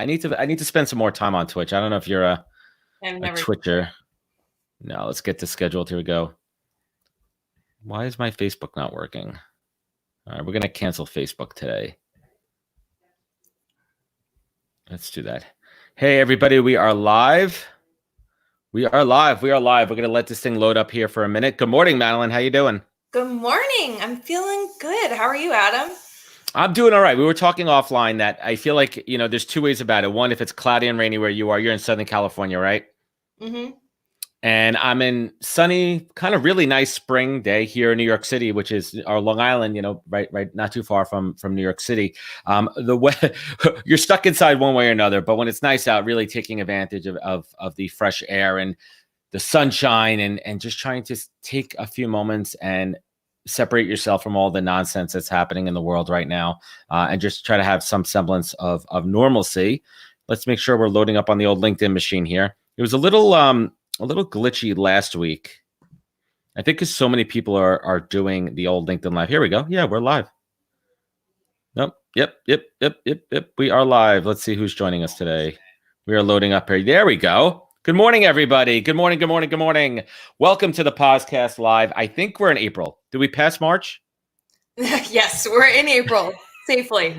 need to spend some more time on Twitch. I don't know if you're a Twitcher. No, let's get to scheduled. Here we go. Why is my Facebook not working? All right, we're going to cancel Facebook today. Let's do that. Hey, everybody, we are live. We are live. We're going to let this thing load up here for a minute. Good morning, Madeline. How you doing? Good morning. I'm feeling good. How are you, Adam? I'm doing all right. We were talking offline that I feel like, there's two ways about it. One, if it's cloudy and rainy where you are, you're in Southern California, right? Mm-hmm. And I'm in sunny, kind of really nice spring day here in New York City, which is our Long Island, right, not too far from New York City. You're stuck inside one way or another, but when it's nice out, really taking advantage of the fresh air and the sunshine and just trying to take a few moments and separate yourself from all the nonsense that's happening in the world right now, and just try to have some semblance of normalcy. Let's make sure we're loading up on the old LinkedIn machine here. It was a little glitchy last week. I think because so many people are doing the old LinkedIn live. Here we go. Yeah, we're live. Nope. Yep. We are live. Let's see who's joining us today. We are loading up here. There we go. Good morning, everybody. Good morning. Welcome to the podcast live. I think we're in April. Did we pass March? Yes, we're in April. Safely.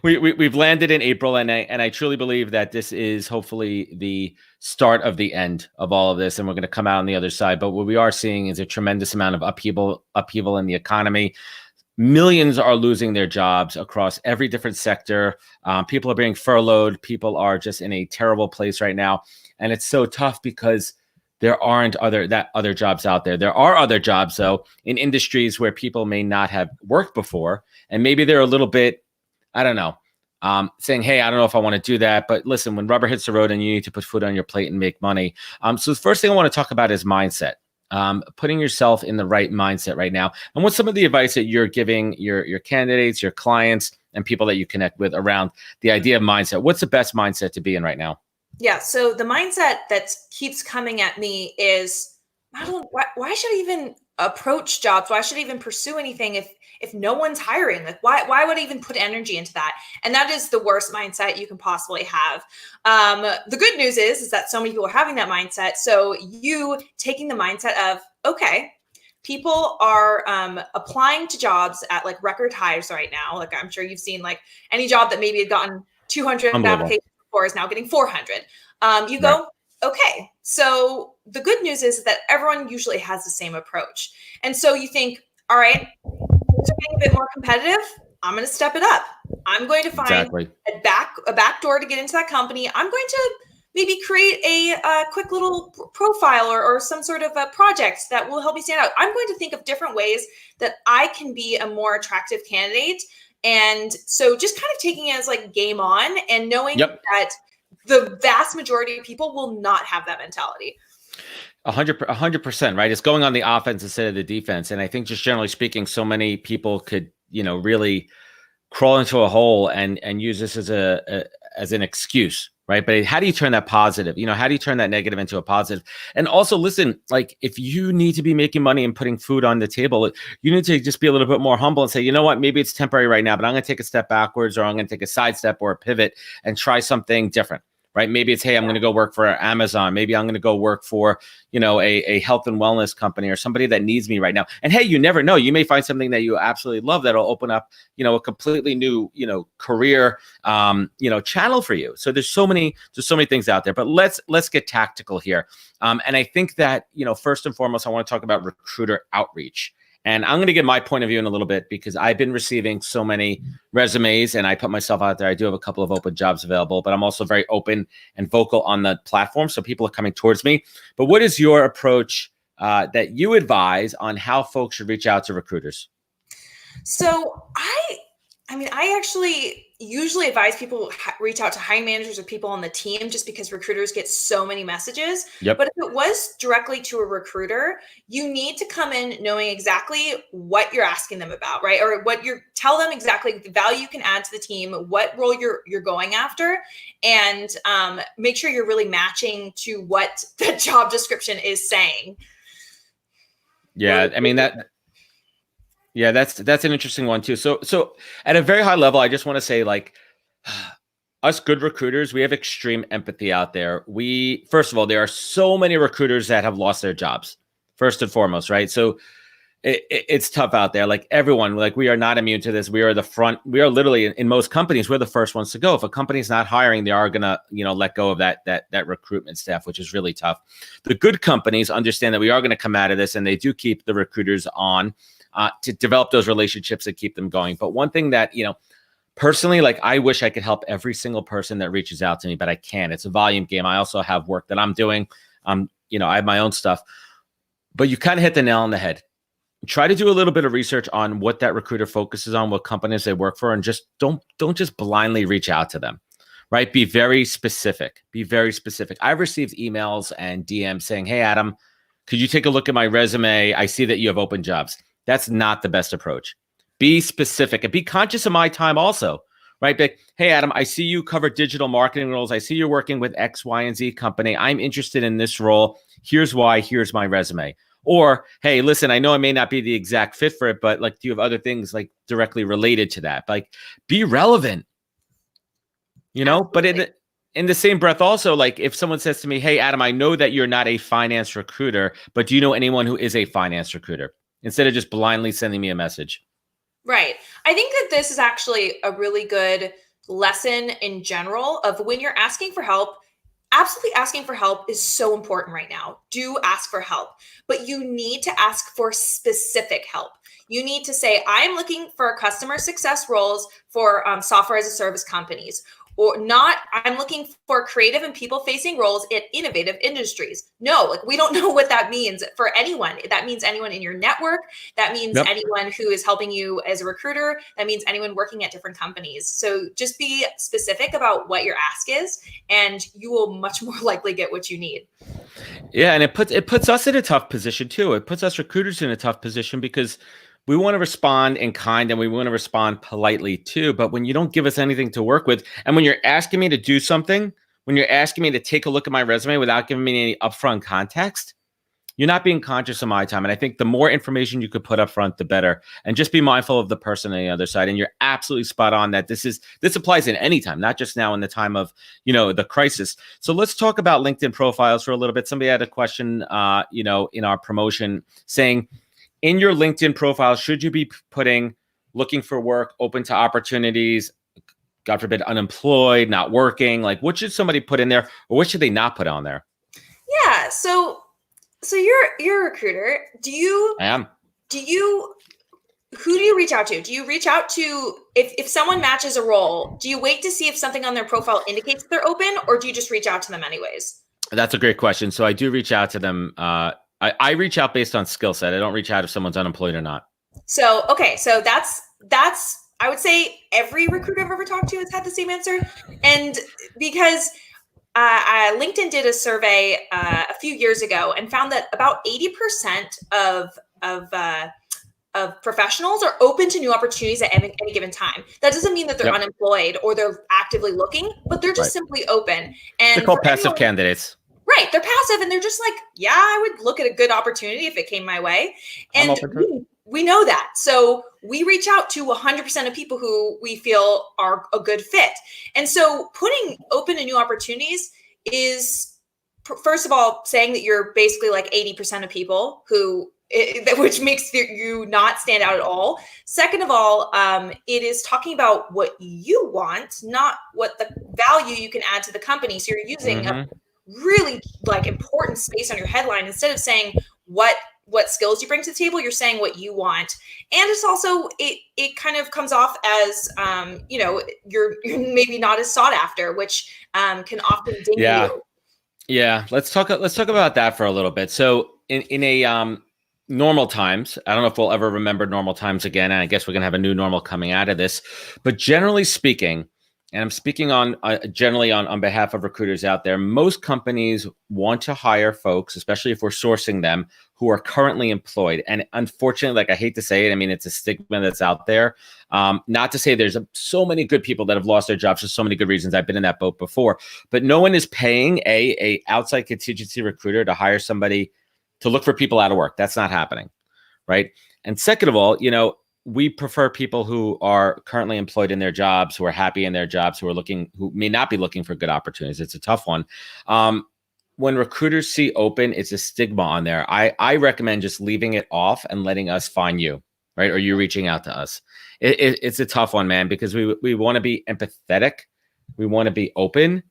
We've landed in April, and I truly believe that this is hopefully the start of the end of all of this, and we're going to come out on the other side. But what we are seeing is a tremendous amount of upheaval in the economy. Millions are losing their jobs across every different sector. People are being furloughed. People are just in a terrible place right now, and it's so tough because there aren't other jobs out there. There are other jobs, though, in industries where people may not have worked before. And maybe they're a little bit, I don't know, saying, hey, I don't know if I want to do that. But listen, when rubber hits the road and you need to put food on your plate and make money. So the first thing I want to talk about is mindset, putting yourself in the right mindset right now. And what's some of the advice that you're giving your candidates, your clients, and people that you connect with around the idea of mindset? What's the best mindset to be in right now? Yeah. So the mindset that keeps coming at me is, Madeline, why should I even approach jobs? Why should I even pursue anything if no one's hiring? Like, why would I even put energy into that? And that is the worst mindset you can possibly have. The good news is that so many people are having that mindset. So you taking the mindset of, okay, people are applying to jobs at like record highs right now. Like I'm sure you've seen like any job that maybe had gotten 200 applications before is now getting 400. You go, okay, so the good news is that everyone usually has the same approach. And so you think, all right, things are getting a bit more competitive. I'm going to step it up. I'm going to find a back door to get into that company. I'm going to maybe create a quick little profile or some sort of a project that will help me stand out. I'm going to think of different ways that I can be a more attractive candidate. And so just kind of taking it as like game on and knowing that the vast majority of people will not have that mentality. 100%, right? It's going on the offense instead of the defense. And I think just generally speaking, so many people could, really crawl into a hole and use this as an excuse, right? But how do you turn that positive? How do you turn that negative into a positive? And also listen, like if you need to be making money and putting food on the table, you need to just be a little bit more humble and say, you know what, maybe it's temporary right now, but I'm going to take a step backwards, or I'm going to take a side step or a pivot and try something different. Right? Maybe it's, hey, I'm going to go work for Amazon. Maybe I'm going to go work for, a health and wellness company or somebody that needs me right now. And hey, you never know. You may find something that you absolutely love that'll open up, a completely new, career, channel for you. So there's so many things out there. But let's get tactical here. And I think that, first and foremost, I want to talk about recruiter outreach. And I'm going to give my point of view in a little bit because I've been receiving so many resumes and I put myself out there. I do have a couple of open jobs available, but I'm also very open and vocal on the platform. So people are coming towards me. But what is your approach that you advise on how folks should reach out to recruiters? So I actually usually advise people reach out to hiring managers or people on the team just because recruiters get so many messages. But if it was directly to a recruiter, you need to come in knowing exactly what you're asking them about, right? Or tell them exactly the value you can add to the team, what role you're going after, and make sure you're really matching to what the job description is saying. Yeah, I mean that. Yeah, that's an interesting one too. So at a very high level, I just want to say, like, us good recruiters, we have extreme empathy out there. First of all, there are so many recruiters that have lost their jobs, first and foremost, right? So it's tough out there. Like everyone, like we are not immune to this. We are literally in most companies, we're the first ones to go. If a company's not hiring, they are gonna, let go of that recruitment staff, which is really tough. The good companies understand that we are going to come out of this, and they do keep the recruiters on to develop those relationships and keep them going. But one thing that, personally, like I wish I could help every single person that reaches out to me, but I can't. It's a volume game. I also have work that I'm doing. I have my own stuff. But you kind of hit the nail on the head. Try to do a little bit of research on what that recruiter focuses on, what companies they work for, and just don't just blindly reach out to them, right? Be very specific. Be very specific. I've received emails and DMs saying, "Hey, Adam, could you take a look at my resume? I see that you have open jobs." That's not the best approach. Be specific and be conscious of my time also, right? Like, "Hey, Adam, I see you cover digital marketing roles. I see you're working with X, Y, and Z company. I'm interested in this role. Here's why. Here's my resume." Or, "Hey, listen, I know I may not be the exact fit for it, but like, do you have other things like directly related to that?" Like, be relevant, Absolutely. But in the same breath also, like if someone says to me, "Hey, Adam, I know that you're not a finance recruiter, but do you know anyone who is a finance recruiter?" Instead of just blindly sending me a message. Right. I think that this is actually a really good lesson in general of when you're asking for help. Absolutely, asking for help is so important right now. Do ask for help, but you need to ask for specific help. You need to say, "I'm looking for customer success roles for software as a service companies," or not, "I'm looking for creative and people facing roles in innovative industries." No, like we don't know what that means for anyone. That means anyone in your network. That means Yep. anyone who is helping you as a recruiter. That means anyone working at different companies. So just be specific about what your ask is, and you will much more likely get what you need. Yeah, and it puts us in a tough position too. It puts us recruiters in a tough position because we want to respond in kind and we want to respond politely too. But when you don't give us anything to work with, and when you're asking me to do something, when you're asking me to take a look at my resume without giving me any upfront context, you're not being conscious of my time. And I think the more information you could put up front, the better. And just be mindful of the person on the other side. And you're absolutely spot on that this applies in any time, not just now in the time of, the crisis. So let's talk about LinkedIn profiles for a little bit. Somebody had a question, in our promotion saying, in your LinkedIn profile, should you be putting looking for work, open to opportunities, God forbid, unemployed, not working? Like, what should somebody put in there, or what should they not put on there? Yeah. So you're a recruiter. I am. Who do you reach out to? Do you reach out to if someone matches a role, do you wait to see if something on their profile indicates they're open, or do you just reach out to them anyways? That's a great question. So I do reach out to them. I reach out based on skill set. I don't reach out if someone's unemployed or not. So okay, so that's I would say every recruiter I've ever talked to has had the same answer, and because LinkedIn did a survey a few years ago and found that about 80% of professionals are open to new opportunities at any given time. That doesn't mean that they're Yep. unemployed or they're actively looking, but they're just Right. simply open. They're And called for passive anyone, candidates. right, they're passive and they're just like, yeah, I would look at a good opportunity if it came my way. I'm And open to it. we know that. So we reach out to 100% of people who we feel are a good fit. And so putting open to new opportunities is, first of all, saying that you're basically like 80% of people which makes you not stand out at all. Second of all, it is talking about what you want, not what the value you can add to the company. So you're using a really like important space on your headline instead of saying what skills you bring to the table. You're saying what you want, and it's also it kind of comes off as you're maybe not as sought after, which can often ding Yeah. you. Yeah. Let's talk about that for a little bit. So in a normal times, I don't know if we'll ever remember normal times again, and I guess we're gonna have a new normal coming out of this. But generally speaking, and I'm speaking on generally on behalf of recruiters out there, most companies want to hire folks, especially if we're sourcing them, who are currently employed. And unfortunately, like I hate to say it, I mean, it's a stigma that's out there. Not to say there's so many good people that have lost their jobs for so many good reasons. I've been in that boat before, but no one is paying a outside contingency recruiter to hire somebody to look for people out of work. That's not happening, right? And second of all, we prefer people who are currently employed in their jobs, who are happy in their jobs, who may not be looking for good opportunities. It's a tough one. When recruiters see open, it's a stigma on there. I recommend just leaving it off and letting us find you, right? Or you reaching out to us. It's a tough one, man, because we want to be empathetic. We want to be open.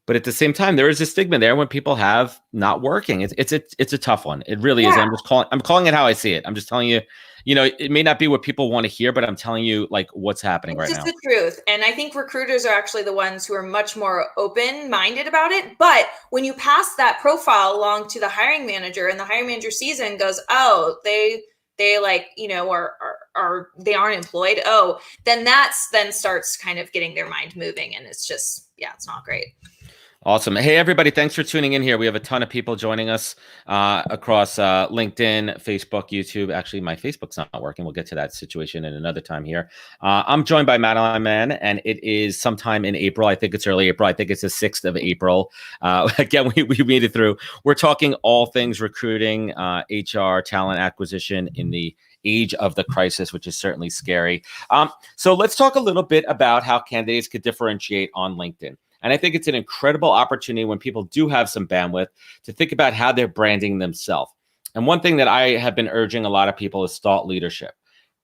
But at the same time, there is a stigma there when people have not working. It's a tough one. It really is. I'm calling it how I see it. I'm just telling you, it may not be what people want to hear, but I'm telling you like what's happening right now. It's just the truth. And I think recruiters are actually the ones who are much more open-minded about it. But when you pass that profile along to the hiring manager and the hiring manager sees it and goes, oh, they like, are they aren't employed. Oh, then starts kind of getting their mind moving. And it's just, it's not great. Awesome. Hey, everybody. Thanks for tuning in here. We have a ton of people joining us across LinkedIn, Facebook, YouTube. Actually, my Facebook's not working. We'll get to that situation in another time here. I'm joined by Madeline Mann, and it is sometime in April. I think it's early April. I think it's the 6th of April. Again, we made it through. We're talking all things recruiting, HR, talent acquisition in the age of the crisis, which is certainly scary. So let's talk a little bit about how candidates could differentiate on LinkedIn. And I think it's an incredible opportunity when people do have some bandwidth to think about how they're branding themselves. And one thing that I have been urging a lot of people is thought leadership.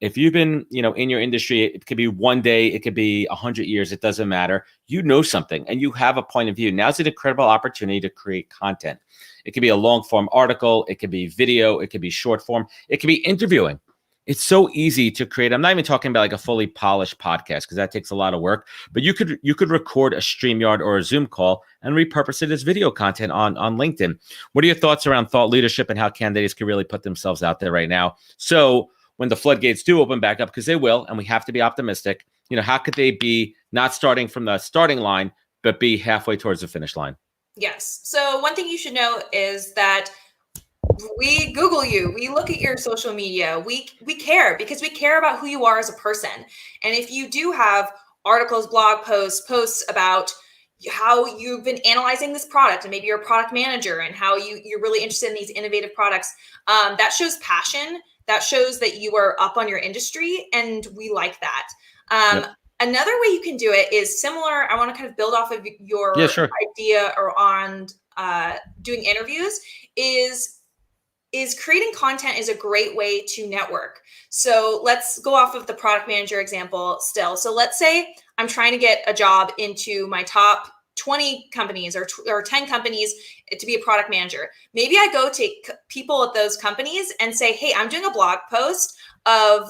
If you've been, in your industry, it could be one day, it could be 100 years, it doesn't matter. You know something and you have a point of view. Now's an incredible opportunity to create content. It could be a long form article. It could be video. It could be short form. It could be interviewing. It's so easy to create. I'm not even talking about like a fully polished podcast because that takes a lot of work, but you could record a StreamYard or a Zoom call and repurpose it as video content on LinkedIn. What are your thoughts around thought leadership and how candidates can really put themselves out there right now? So when the floodgates do open back up, because they will, and we have to be optimistic, how could they be not starting from the starting line, but be halfway towards the finish line? Yes. So one thing you should know is that we Google you, we look at your social media, we care because we care about who you are as a person. And if you do have articles, blog posts about how you've been analyzing this product and maybe you're a product manager and how you're really interested in these innovative products, that shows passion, that shows that you are up on your industry, and we like that. Yep. Another way you can do it is similar. I want to kind of build off of your idea or on doing interviews is creating content is a great way to network. So let's go off of the product manager example still. So let's say I'm trying to get a job into my top 20 companies or 10 companies to be a product manager. Maybe I go to people at those companies and say, hey, I'm doing a blog post of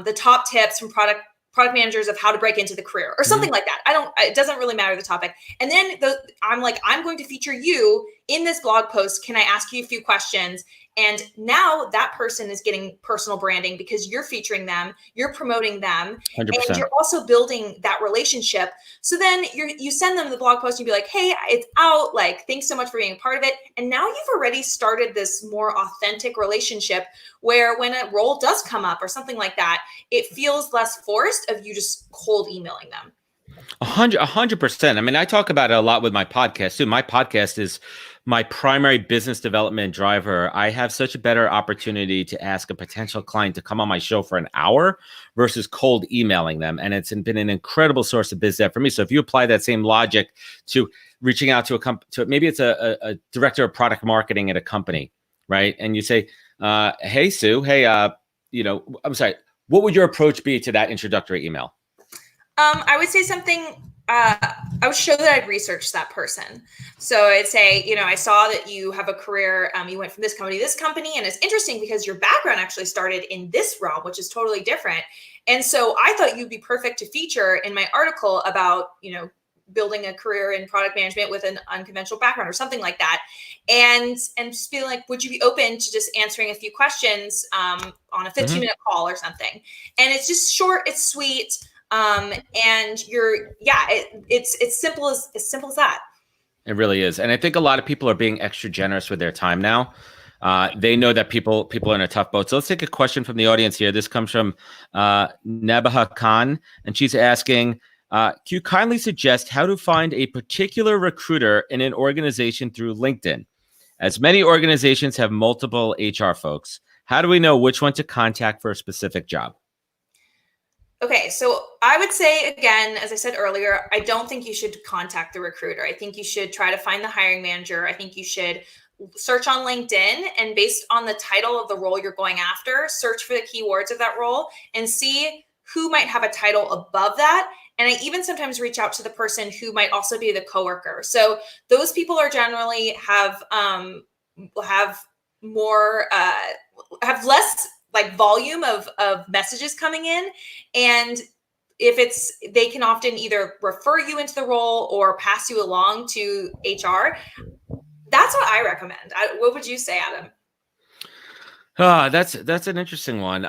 the top tips from product managers of how to break into the career or something like that. It doesn't really matter the topic. And then I'm going to feature you in this blog post. Can I ask you a few questions? And now that person is getting personal branding because you're featuring them, you're promoting them, 100%. And you're also building that relationship. So then you send them the blog post and you be like, hey, it's out. Like, thanks so much for being a part of it. And now you've already started this more authentic relationship where when a role does come up or something like that, it feels less forced of you just cold emailing them. 100%. I mean, I talk about it a lot with my podcast too. My podcast is my primary business development driver. I have such a better opportunity to ask a potential client to come on my show for an hour versus cold emailing them. And it's been an incredible source of biz dev for me. So if you apply that same logic to reaching out to a company, maybe it's a director of product marketing at a company, right? And you say, hey, Sue, hey, I'm sorry, what would your approach be to that introductory email? I would say something, I would show that I'd researched that person. So I'd say, I saw that you have a career, you went from this company to this company, and it's interesting because your background actually started in this realm, which is totally different. And so I thought you'd be perfect to feature in my article about, building a career in product management with an unconventional background or something like that. And just be like, would you be open to just answering a few questions on a 15-minute call or something? And it's just short, it's sweet. And it's simple as that. It really is. And I think a lot of people are being extra generous with their time now. They know that people are in a tough boat. So let's take a question from the audience here. This comes from Nabaha Khan, and she's asking, can you kindly suggest how to find a particular recruiter in an organization through LinkedIn? As many organizations have multiple HR folks, how do we know which one to contact for a specific job? Okay, so I would say, again, as I said earlier, I don't think you should contact the recruiter. I think you should try to find the hiring manager. I think you should search on LinkedIn, and based on the title of the role you're going after, search for the keywords of that role and see who might have a title above that. And I even sometimes reach out to the person who might also be the coworker. So those people are generally have more have less like volume of messages coming in, and if it's, they can often either refer you into the role or pass you along to HR. That's what I recommend. What would you say, Adam? That's an interesting one.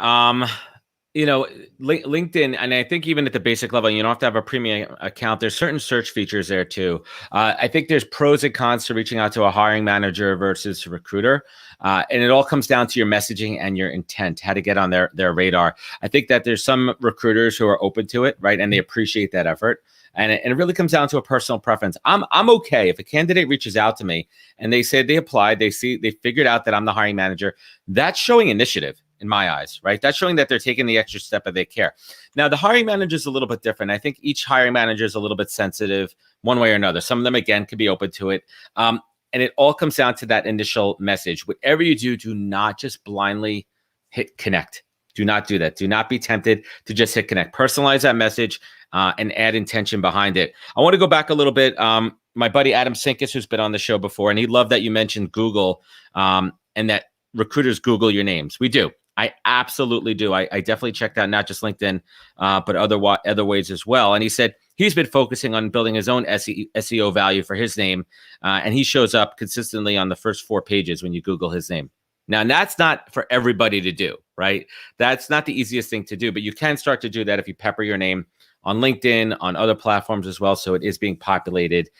LinkedIn, and I think even at the basic level, you don't have to have a premium account. There's certain search features there too. I think there's pros and cons to reaching out to a hiring manager versus a recruiter. And it all comes down to your messaging and your intent, how to get on their radar. I think that there's some recruiters who are open to it, right? And they appreciate that effort. And it really comes down to a personal preference. I'm okay if a candidate reaches out to me and they say they applied, they figured out that I'm the hiring manager. That's showing initiative in my eyes, right? That's showing that they're taking the extra step of they care. Now, the hiring manager is a little bit different. I think each hiring manager is a little bit sensitive one way or another. Some of them, again, could be open to it. And it all comes down to that initial message. Whatever you do, do not just blindly hit connect. Do not do that. Do not be tempted to just hit connect. Personalize that message and add intention behind it. I want to go back a little bit. My buddy Adam Sinkus, who's been on the show before, and he loved that you mentioned Google and that recruiters Google your names. We do. I absolutely do. I definitely checked out not just LinkedIn, but other ways as well. And he said he's been focusing on building his own SEO value for his name, and he shows up consistently on the first 4 pages when you Google his name. Now, that's not for everybody to do, right? That's not the easiest thing to do, but you can start to do that if you pepper your name on LinkedIn, on other platforms as well. So it is being populated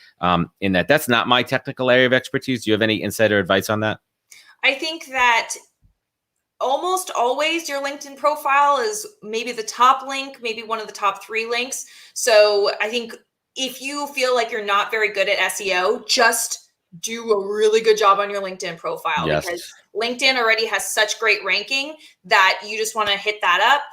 in that. That's not my technical area of expertise. Do you have any insider advice on that? I think that almost always your LinkedIn profile is maybe the top link, maybe one of the top 3 links. So I think if you feel like you're not very good at SEO, just do a really good job on your LinkedIn profile, yes, because LinkedIn already has such great ranking that you just want to hit that up.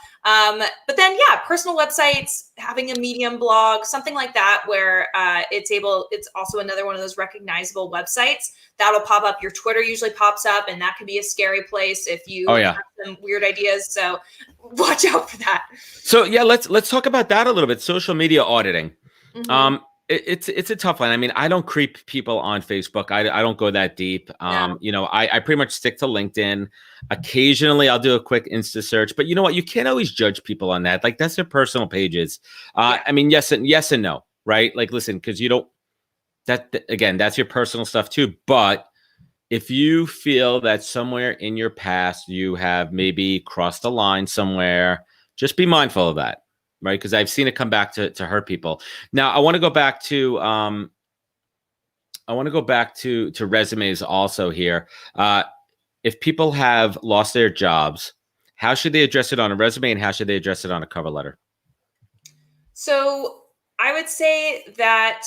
But then, yeah, personal websites, having a Medium blog, something like that, where it's also another one of those recognizable websites that'll pop up. Your Twitter usually pops up, and that can be a scary place if you have some weird ideas. So watch out for that. So yeah, let's talk about that a little bit. Social media auditing. Mm-hmm. It's a tough one. I mean, I don't creep people on Facebook. I don't go that deep. No. I pretty much stick to LinkedIn. Occasionally I'll do a quick Insta search, but you know what? You can't always judge people on that. Like, that's their personal pages. I mean, yes and no, right? Like, listen, because you don't, again, that's your personal stuff too. But if you feel that somewhere in your past you have maybe crossed a line somewhere, just be mindful of that. Right, because I've seen it come back to hurt people. Now, I want to go back to resumes also here. If people have lost their jobs, how should they address it on a resume, and how should they address it on a cover letter? So I would say that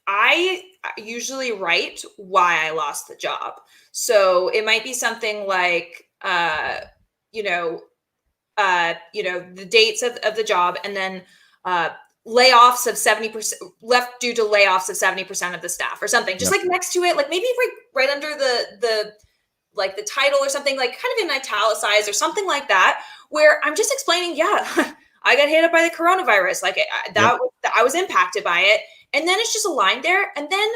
I usually write why I lost the job. So it might be something like, the dates of the job, and then layoffs of 70%, left due to layoffs of 70% of the staff, or something, just like next to it, like maybe right under the title or something, like kind of in italicized or something like that, where I'm just explaining, I got hit up by the coronavirus. Like I was impacted by it. And then it's just a line there, and then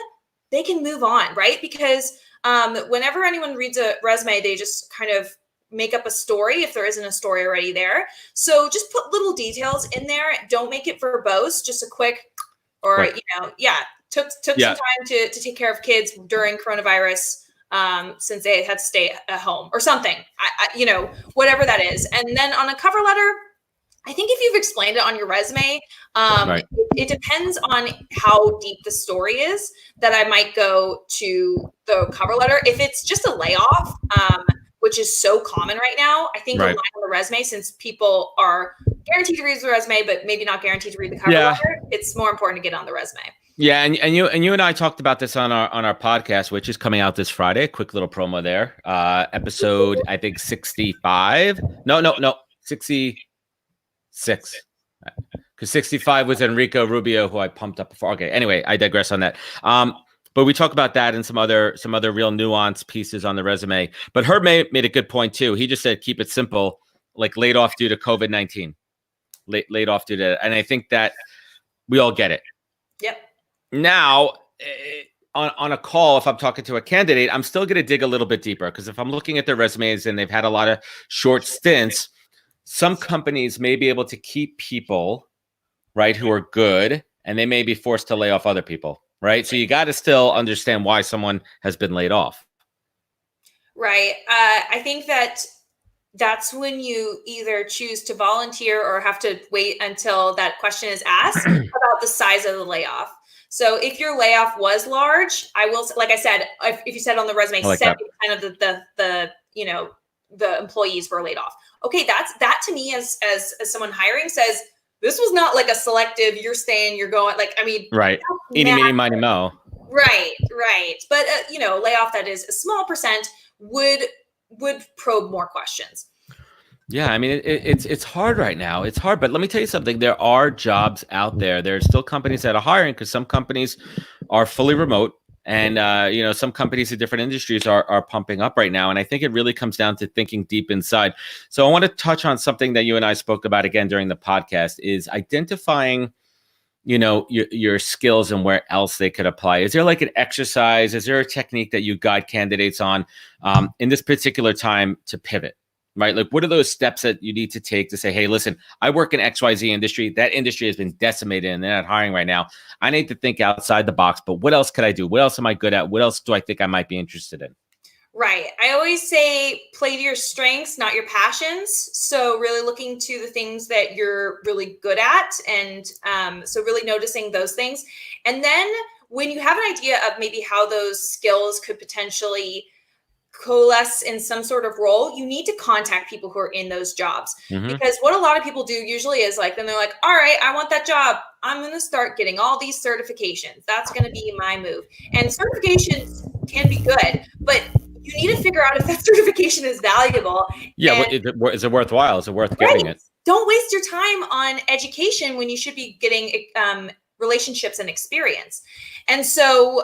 they can move on, right? Because whenever anyone reads a resume, they just kind of make up a story if there isn't a story already there. So just put little details in there. Don't make it verbose, just a quick, or, right. Took some time to take care of kids during coronavirus, since they had to stay at home or something, whatever that is. And then on a cover letter, I think if you've explained it on your resume, right. it depends on how deep the story is that I might go to the cover letter. If it's just a layoff, which is so common right now, I think a line on the resume, since people are guaranteed to read the resume, but maybe not guaranteed to read the cover letter, it's more important to get on the resume. Yeah, and you and I talked about this on our podcast, which is coming out this Friday. Quick little promo there. Episode, I think 65. No, 60. 6. Because 65 was Enrico Rubio, who I pumped up before. Okay, anyway, I digress on that. But we talk about that and some other real nuanced pieces on the resume. But Herb made a good point too. He just said keep it simple, like laid off due to COVID-19, laid off due to that. And I think that we all get it. Yep. Now, on a call, if I'm talking to a candidate, I'm still going to dig a little bit deeper, because if I'm looking at their resumes and they've had a lot of short stints, some companies may be able to keep people, right, who are good, and they may be forced to lay off other people, right? So you got to still understand why someone has been laid off. Right. I think that's when you either choose to volunteer or have to wait until that question is asked about the size of the layoff. So if your layoff was large, I will, like I said, if you said on the resume, 70% of the employees were laid off. Okay, that to me as someone hiring says, this was not like a selective, you're staying, you're going, like, I mean, right. Eeny, meeny, miny, mo. Right. But layoff that is a small percent would probe more questions. Yeah, I mean, it's hard right now. It's hard, but let me tell you something. There are jobs out there. There's still companies that are hiring, because some companies are fully remote, and some companies in different industries are pumping up right now. And I think it really comes down to thinking deep inside. So I want to touch on something that you and I spoke about again during the podcast, is identifying, your skills and where else they could apply. Is there like an exercise? Is there a technique that you guide candidates on in this particular time to pivot? Right? Like, what are those steps that you need to take to say, hey, listen, I work in XYZ industry. That industry has been decimated and they're not hiring right now. I need to think outside the box, but what else could I do? What else am I good at? What else do I think I might be interested in? Right. I always say play to your strengths, not your passions. So really looking to the things that you're really good at. And so really noticing those things. And then when you have an idea of maybe how those skills could potentially coalesce in some sort of role, you need to contact people who are in those jobs. Because what a lot of people do usually is like, then they're like, all right, I want that job. I'm going to start getting all these certifications. That's going to be my move. And certifications can be good, but you need to figure out if that certification is valuable. Yeah. Is it worthwhile? Is it worth getting it? Don't waste your time on education when you should be getting relationships and experience. And so,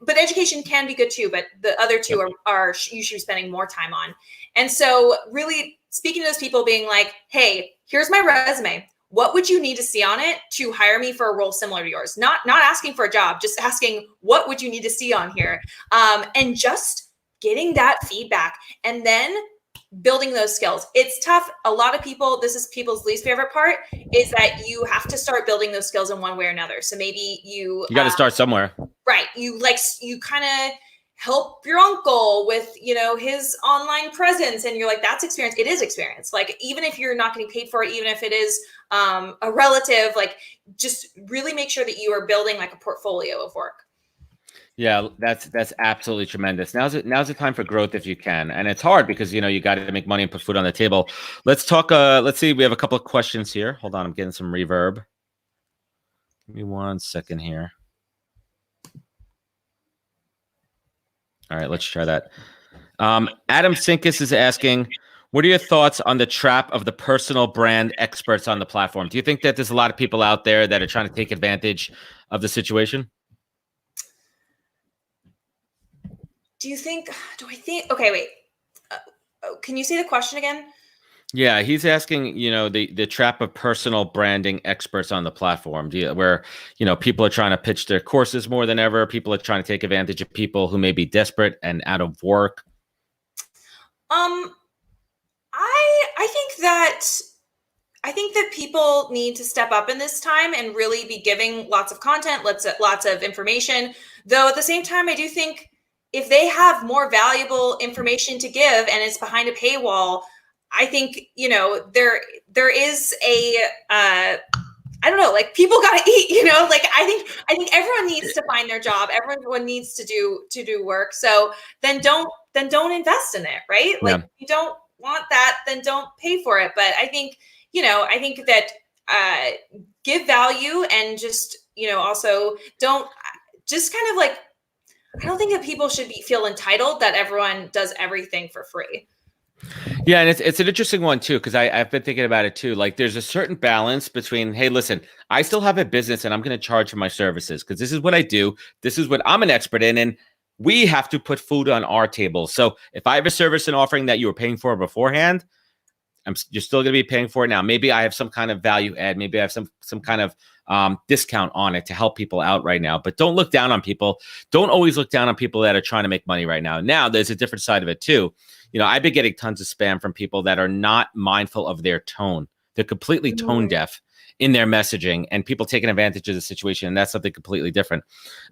but education can be good too, but the other two are you should be spending more time on. And so really speaking to those people, being like, hey, here's my resume. What would you need to see on it to hire me for a role similar to yours? Not asking for a job, just asking, what would you need to see on here? And just getting that feedback and then building those skills. It's tough. A lot of people, this is people's least favorite part, is that you have to start building those skills in one way or another. So maybe you got to start somewhere. Right. You kind of help your uncle with, his online presence. And you're like, that's experience. It is experience. Like, even if you're not getting paid for it, even if it is a relative, like, just really make sure that you are building like a portfolio of work. Yeah, that's absolutely tremendous. Now's the time for growth if you can. And it's hard because, you got to make money and put food on the table. Let's talk. Let's see. We have a couple of questions here. Hold on. I'm getting some reverb. Give me 1 second here. All right, let's try that. Adam Sinkus is asking, what are your thoughts on the trap of the personal brand experts on the platform? Do you think that there's a lot of people out there that are trying to take advantage of the situation? Okay, wait. Can you say the question again? Yeah, he's asking, the trap of personal branding experts on the platform, where, people are trying to pitch their courses more than ever. People are trying to take advantage of people who may be desperate and out of work. I think that people need to step up in this time and really be giving lots of content, lots of information. Though at the same time, I do think if they have more valuable information to give and it's behind a paywall, I think, there is I don't know, like, people got to eat, like, I think everyone needs to find their job. Everyone needs to do work. So then don't invest in it. Right. Like, if you don't want that, then don't pay for it. But I think, I think that, give value and just, also don't just kind of like, I don't think that people should feel entitled that everyone does everything for free. Yeah, and it's an interesting one too, because I've been thinking about it too. Like there's a certain balance between, hey, listen, I still have a business and I'm going to charge for my services because this is what I do. This is what I'm an expert in. And we have to put food on our table. So if I have a service and offering that you were paying for beforehand, you're still going to be paying for it now. Maybe I have some kind of value add. Maybe I have some kind of discount on it to help people out right now. But don't look down on people. Don't always look down on people that are trying to make money right now. Now there's a different side of it too. I've been getting tons of spam from people that are not mindful of their tone. They're completely tone deaf in their messaging, and people taking advantage of the situation. And that's something completely different.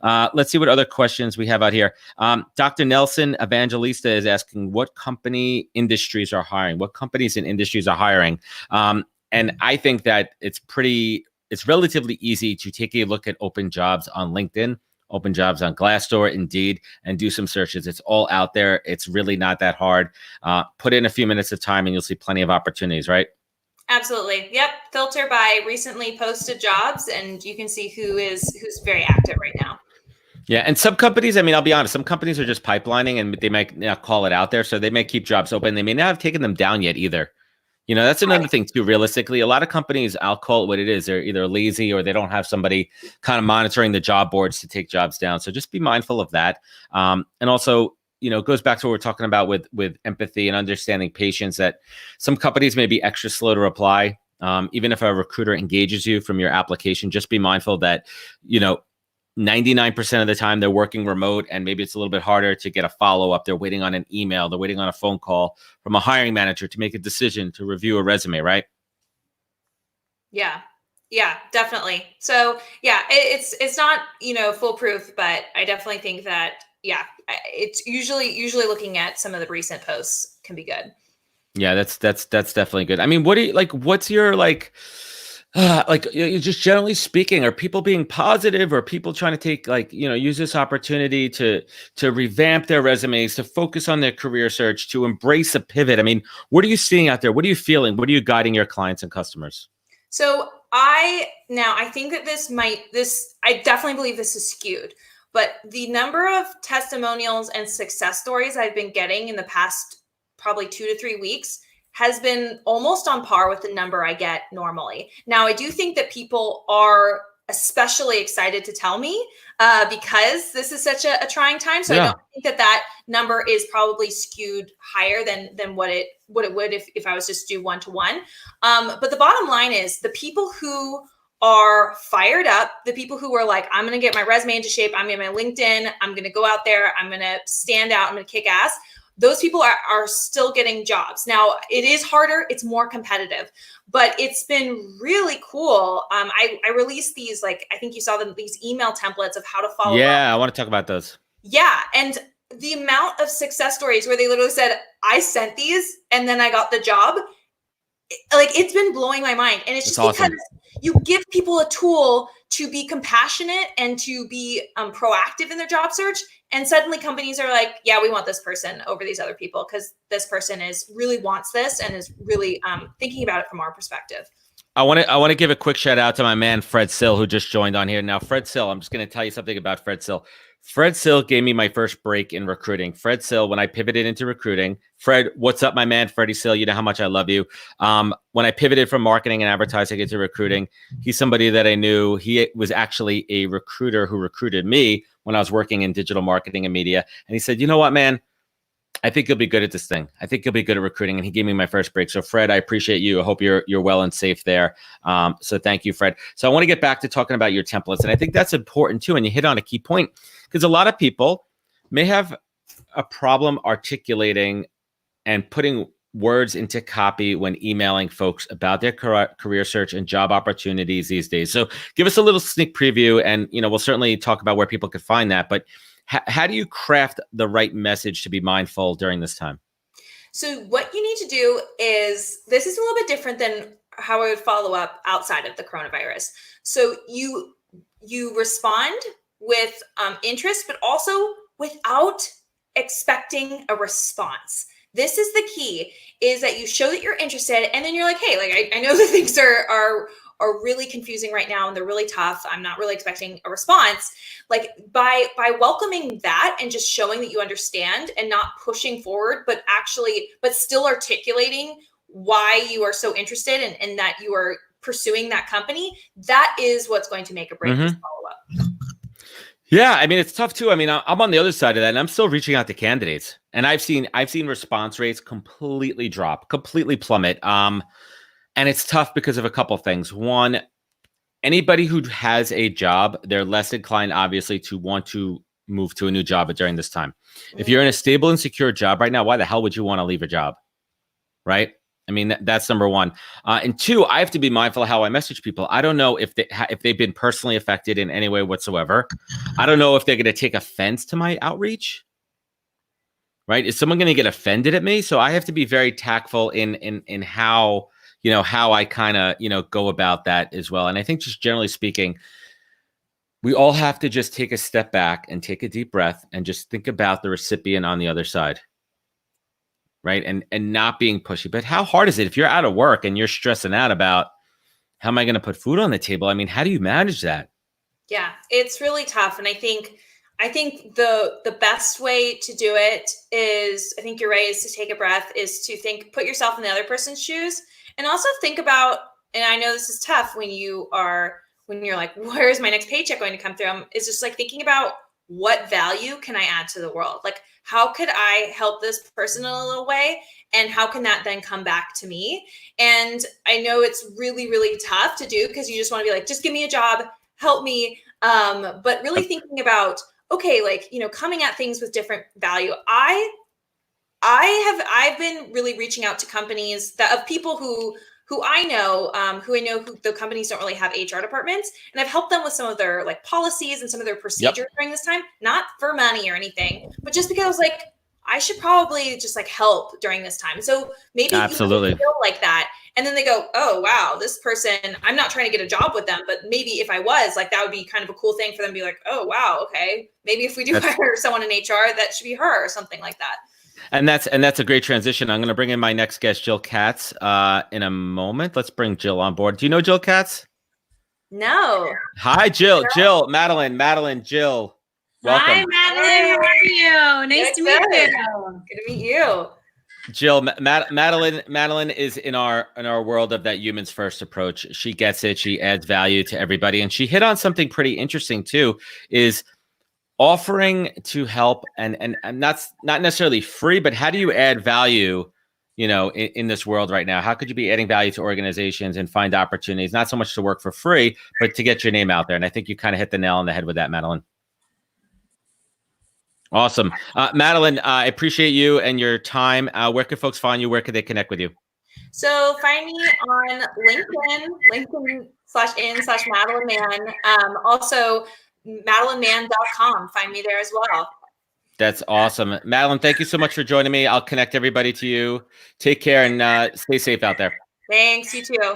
Let's see what other questions we have out here. Dr. Nelson Evangelista is asking what company industries are hiring, what companies and industries are hiring. And I think that it's relatively easy to take a look at open jobs on LinkedIn, open jobs on Glassdoor, Indeed, and do some searches. It's all out there. It's really not that hard. Put in a few minutes of time and you'll see plenty of opportunities, right? Absolutely. Yep. Filter by recently posted jobs and you can see who's very active right now. Yeah. And some companies, I'll be honest, some companies are just pipelining and they might not call it out there. So they may keep jobs open. They may not have taken them down yet either. That's another thing too, realistically. A lot of companies, I'll call it what it is. They're either lazy or they don't have somebody kind of monitoring the job boards to take jobs down. So just be mindful of that. And also, it goes back to what we're talking about with empathy and understanding patience, that some companies may be extra slow to reply. Even if a recruiter engages you from your application, just be mindful that, 99% of the time they're working remote and maybe it's a little bit harder to get a follow-up. They're waiting on an email. They're waiting on a phone call from a hiring manager to make a decision to review a resume, right? Yeah. Yeah, definitely. So yeah, it's not, foolproof, but I definitely think that, yeah, it's usually looking at some of the recent posts can be good. Yeah, that's definitely good. What do you like? What's your just generally speaking, are people being positive or people trying to take use this opportunity to revamp their resumes, to focus on their career search, to embrace a pivot? What are you seeing out there? What are you feeling? What are you guiding your clients and customers? So I think that I definitely believe this is skewed, but the number of testimonials and success stories I've been getting in the past probably 2 to 3 weeks has been almost on par with the number I get normally. Now, I do think that people are especially excited to tell me because this is such a trying time. So yeah. I don't think that number is probably skewed higher than what it would if I was just do one-to-one. But the bottom line is the people who are fired up, the people who are like, I'm going to get my resume into shape. I'm going to my LinkedIn. I'm going to go out there. I'm going to stand out. I'm going to kick ass. Those people are still getting jobs. Now, it is harder. It's more competitive, but it's been really cool. I released these, I think you saw them, these email templates of how to follow up. Yeah, I want to talk about those. Yeah. And the amount of success stories where they literally said, I sent these and then I got the job. It's been blowing my mind. And it's just awesome. Because you give people a tool to be compassionate and to be proactive in their job search. And suddenly companies are like, yeah, we want this person over these other people because this person really wants this and is really thinking about it from our perspective. I want to give a quick shout out to my man, Fred Sill, who just joined on here. Now, Fred Sill, I'm just going to tell you something about Fred Sill. Fred Sill gave me my first break in recruiting. Fred Sill, when I pivoted into recruiting, Fred, what's up, my man, Freddie Sill? You know how much I love you. When I pivoted from marketing and advertising into recruiting, he's somebody that I knew. He was actually a recruiter who recruited me when I was working in digital marketing and media. And he said, you know what, man? I think you'll be good at this thing. I think you'll be good at recruiting. And he gave me my first break. So Fred, I appreciate you. I hope you're well and safe there. So thank you, Fred. So I want to get back to talking about your templates. And I think that's important too. And you hit on a key point because a lot of people may have a problem articulating and putting words into copy when emailing folks about their career search and job opportunities these days. So give us a little sneak preview and, we'll certainly talk about where people could find that. But how do you craft the right message to be mindful during this time? So what you need to do is, this is a little bit different than how I would follow up outside of the coronavirus. So you respond with interest, but also without expecting a response. This is the key, is that you show that you're interested and then you're like, hey, I know that things are are really confusing right now and they're really tough. I'm not really expecting a response. Like by welcoming that and just showing that you understand and not pushing forward, but still articulating why you are so interested and that you are pursuing that company, that is what's going to make or break this follow-up. Yeah, I mean, it's tough too. I mean, I'm on the other side of that, and I'm still reaching out to candidates, and I've seen response rates completely drop, completely plummet. And it's tough because of a couple of things. One, anybody who has a job, they're less inclined, obviously, to want to move to a new job during this time. If you're in a stable and secure job right now, why the hell would you want to leave a job? Right? I mean, that's number one. And two, I have to be mindful of how I message people. I don't know if they've been personally affected in any way whatsoever. I don't know if they're going to take offense to my outreach. Right? Is someone going to get offended at me? So I have to be very tactful in how, how I kind of, go about that as well. And I think just generally speaking, we all have to just take a step back and take a deep breath and just think about the recipient on the other side. Right. And not being pushy. But how hard is it if you're out of work and you're stressing out about how am I going to put food on the table? I mean, how do you manage that? Yeah, it's really tough. And I think the best way to do it is, I think you're right, is to take a breath, is to put yourself in the other person's shoes, and also think about, and I know this is tough when you're like, where is my next paycheck going to come through? It's just like thinking about what value can I add to the world? Like, how could I help this person in a little way? And how can that then come back to me? And I know it's really, really tough to do because you just want to be like, just give me a job, help me. But really thinking about, okay, like, coming at things with different value. I've been really reaching out to companies of people who I know who the companies don't really have HR departments, and I've helped them with some of their like policies and some of their procedures during this time, not for money or anything, but just because I was like, I should probably just like help during this time. So maybe Absolutely. you feel like that. And then they go, oh, wow, this person, I'm not trying to get a job with them, but maybe if I was, like, that would be kind of a cool thing for them to be like, oh, wow, okay, maybe if we do hire someone in HR, that should be her or something like that. And that's a great transition. I'm going to bring in my next guest, Jill Katz, in a moment. Let's bring Jill on board. Do you know Jill Katz? No. Hi, Jill. Jill, Madeline, Jill. Welcome. Hi, Madeline. How are you? Nice to meet you. Good to meet you. Jill, Madeline is in our world of that humans first approach. She gets it. She adds value to everybody, and she hit on something pretty interesting too. Is offering to help, and that's not necessarily free, but how do you add value? In this world right now, how could you be adding value to organizations and find opportunities? Not so much to work for free, but to get your name out there. And I think you kind of hit the nail on the head with that, Madeline. Awesome. Madeline, I appreciate you and your time. Where can folks find you? Where can they connect with you? So find me on LinkedIn/in/Madeline Mann. Also MadelineMann.com. Find me there as well. That's awesome. Madeline, thank you so much for joining me. I'll connect everybody to you. Take care and stay safe out there. Thanks. You too.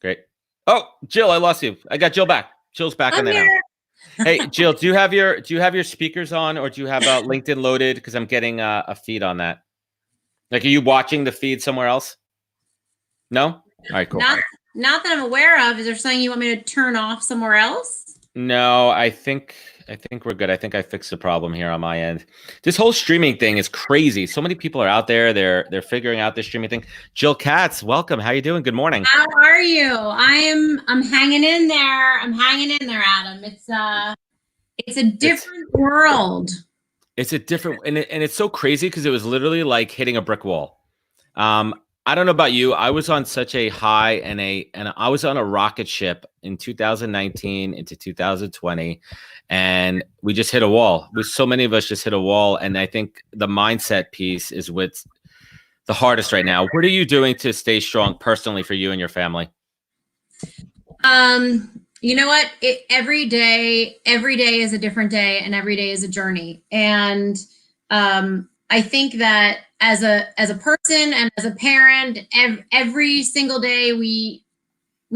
Great. Oh, Jill, I lost you. I got Jill back. Jill's back on there now. Hey, Jill, do you have your speakers on, or do you have LinkedIn loaded? Because I'm getting a feed on that. Like, are you watching the feed somewhere else? No? All right, cool. Not that I'm aware of. Is there something you want me to turn off somewhere else? No, I think we're good. I think I fixed the problem here on my end. This whole streaming thing is crazy. So many people are out there. They're figuring out this streaming thing. Jill Katz, welcome. How you doing? Good morning. How are you? I'm hanging in there. I'm hanging in there, Adam. It's a different world. It's a different, and it's so crazy because it was literally like hitting a brick wall. I don't know about you. I was on such a high and I was on a rocket ship in 2019 into 2020, and we just hit a wall. So many of us just hit a wall, and I think the mindset piece is what's the hardest right now. What are you doing to stay strong personally for you and your family? You know what? Every day is a different day, and every day is a journey. And I think that as a person and as a parent, every single day we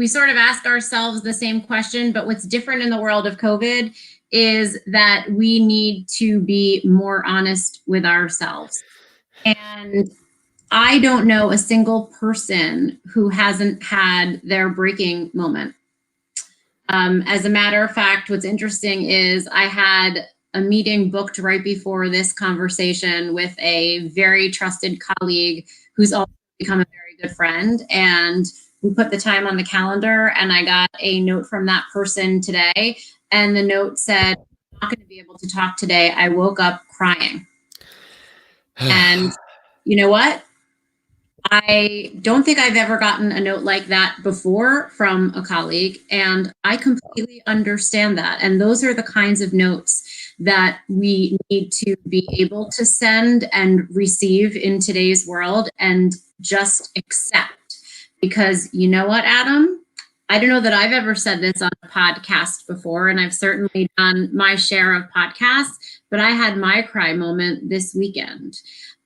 sort of ask ourselves the same question. But what's different in the world of COVID is that we need to be more honest with ourselves. And I don't know a single person who hasn't had their breaking moment. As a matter of fact, what's interesting is I had a meeting booked right before this conversation with a very trusted colleague who's also become a very good friend. And we put the time on the calendar, and I got a note from that person today. And the note said, I'm not going to be able to talk today. I woke up crying. And you know what? I don't think I've ever gotten a note like that before from a colleague, and I completely understand that. And those are the kinds of notes that we need to be able to send and receive in today's world and just accept. Because you know what, Adam? I don't know that I've ever said this on a podcast before, and I've certainly done my share of podcasts, but I had my cry moment this weekend.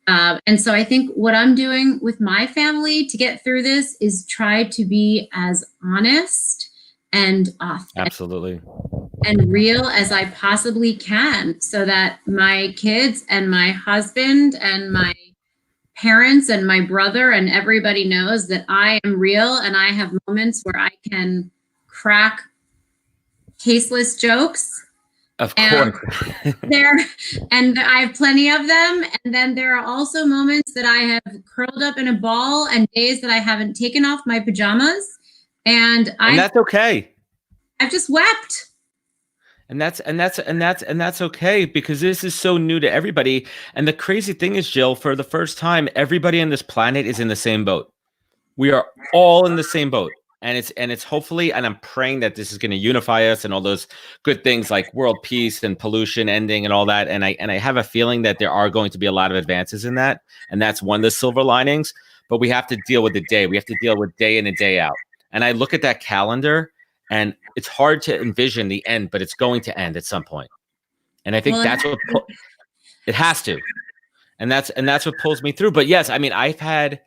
And so I think what I'm doing with my family to get through this is try to be as honest and authentic Absolutely. and real as I possibly can, so that my kids and my husband and my parents and my brother and everybody knows that I am real, and I have moments where I can crack tasteless jokes. Of course. And I have plenty of them. And then there are also moments that I have curled up in a ball and days that I haven't taken off my pajamas. And that's okay. I've just wept. And that's okay, because this is so new to everybody. And the crazy thing is, Jill, for the first time, everybody on this planet is in the same boat. We are all in the same boat. And it's hopefully, and I'm praying that this is going to unify us and all those good things like world peace and pollution ending and all that. And I have a feeling that there are going to be a lot of advances in that. And that's one of the silver linings. But we have to deal with the day. We have to deal with day in and day out. And I look at that calendar, and it's hard to envision the end, but it's going to end at some point. And I think that's what it has to. And that's what pulls me through. But yes, I mean, I've had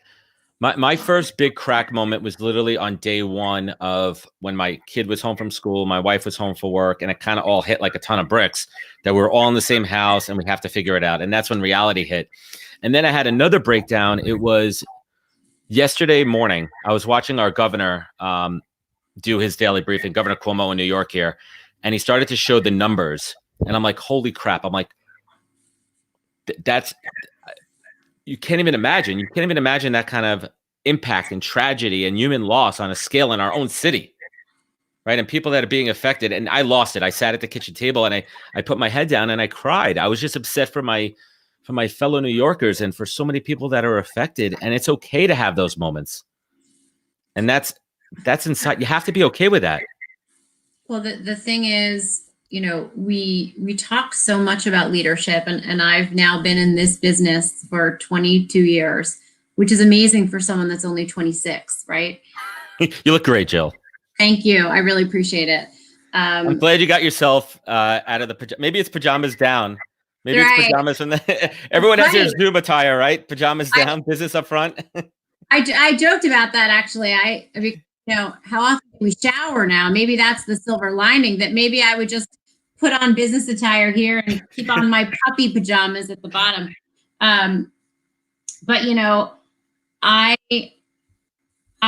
my first big crack moment was literally on day one of when my kid was home from school, my wife was home for work, and it kind of all hit like a ton of bricks that we're all in the same house and we have to figure it out. And that's when reality hit. And then I had another breakdown. It was yesterday morning. I was watching our governor do his daily briefing, Governor Cuomo in New York here, and he started to show the numbers. And I'm like, holy crap. I'm like, that's... You can't even imagine. You can't even imagine that kind of impact and tragedy and human loss on a scale in our own city, right? And people that are being affected. And I lost it. I sat at the kitchen table and I put my head down and I cried. I was just upset for my fellow New Yorkers and for so many people that are affected. And it's okay to have those moments. And that's inside. You have to be okay with that. Well, the thing is, you know, we talk so much about leadership, and I've now been in this business for 22 years, which is amazing for someone that's only 26, right? You look great, Jill. Thank you. I really appreciate it. I'm glad you got yourself out of the maybe it's pajamas down. Maybe it's pajamas from the everyone has their Zoom attire, right? Pajamas down, business up front. I joked about that actually. I mean, you know, how often do we shower now? Maybe that's the silver lining, that maybe I would just put on business attire here and keep on my puppy pajamas at the bottom. But you know, I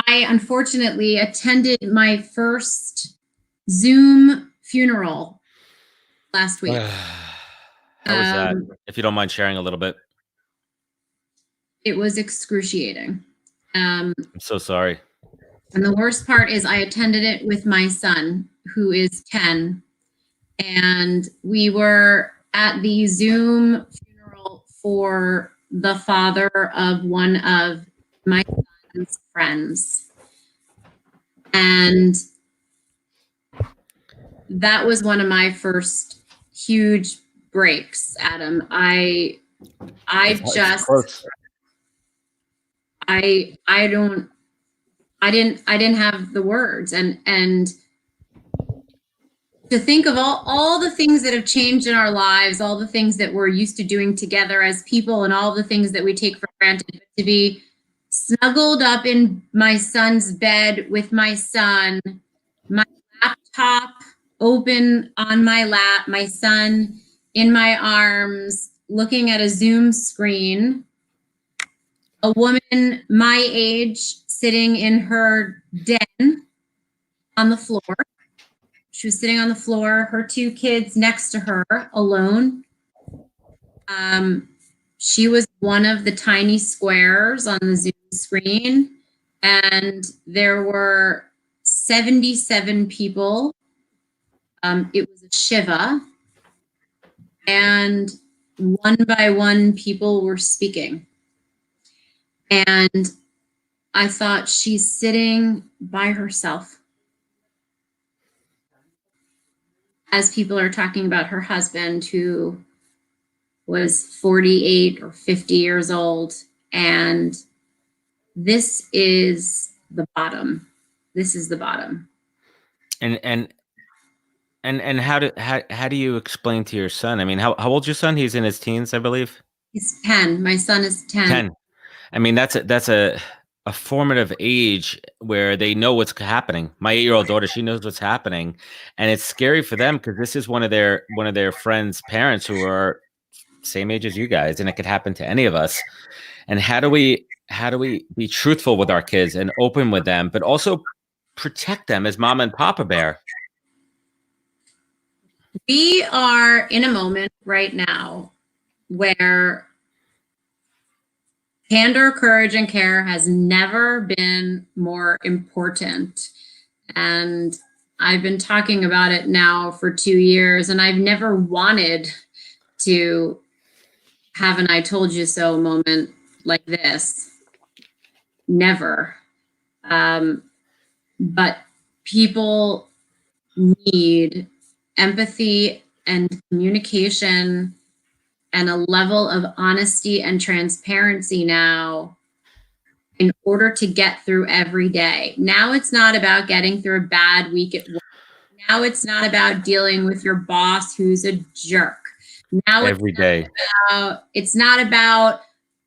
unfortunately attended my first Zoom funeral last week. How was that? If you don't mind sharing a little bit. It was excruciating. I'm so sorry. And the worst part is I attended it with my son, who is 10. And we were at the Zoom funeral for the father of one of my son's friends. And that was one of my first huge breaks, Adam. I didn't have the words, and to think of all the things that have changed in our lives, all the things that we're used to doing together as people, and all the things that we take for granted, to be snuggled up in my son's bed with my son, my laptop open on my lap, my son in my arms, looking at a Zoom screen, a woman my age sitting in her den on the floor. She was sitting on the floor, her 2 kids next to her, alone. She was one of the tiny squares on the Zoom screen, and there were 77 people. It was a Shiva, and one by one, people were speaking. And I thought, she's sitting by herself as people are talking about her husband, who was 48 or 50 years old. And this is the bottom. This is the bottom. And how do you explain to your son? I mean, how old's your son? He's in his teens, I believe. He's 10. My son is 10. 10. I mean, that's a formative age where they know what's happening. My 8-year-old daughter, she knows what's happening, and it's scary for them because this is one of their friends' parents who are same age as you guys, and it could happen to any of us. And how do we be truthful with our kids and open with them, but also protect them as mama and papa bear? We are in a moment right now where candor, courage, and care has never been more important. And I've been talking about it now for 2 years, and I've never wanted to have an I told you so moment like this. Never. But people need empathy and communication and a level of honesty and transparency now in order to get through every day. Now it's not about getting through a bad week at work. Now it's not about dealing with your boss who's a jerk. Now every day. It's not about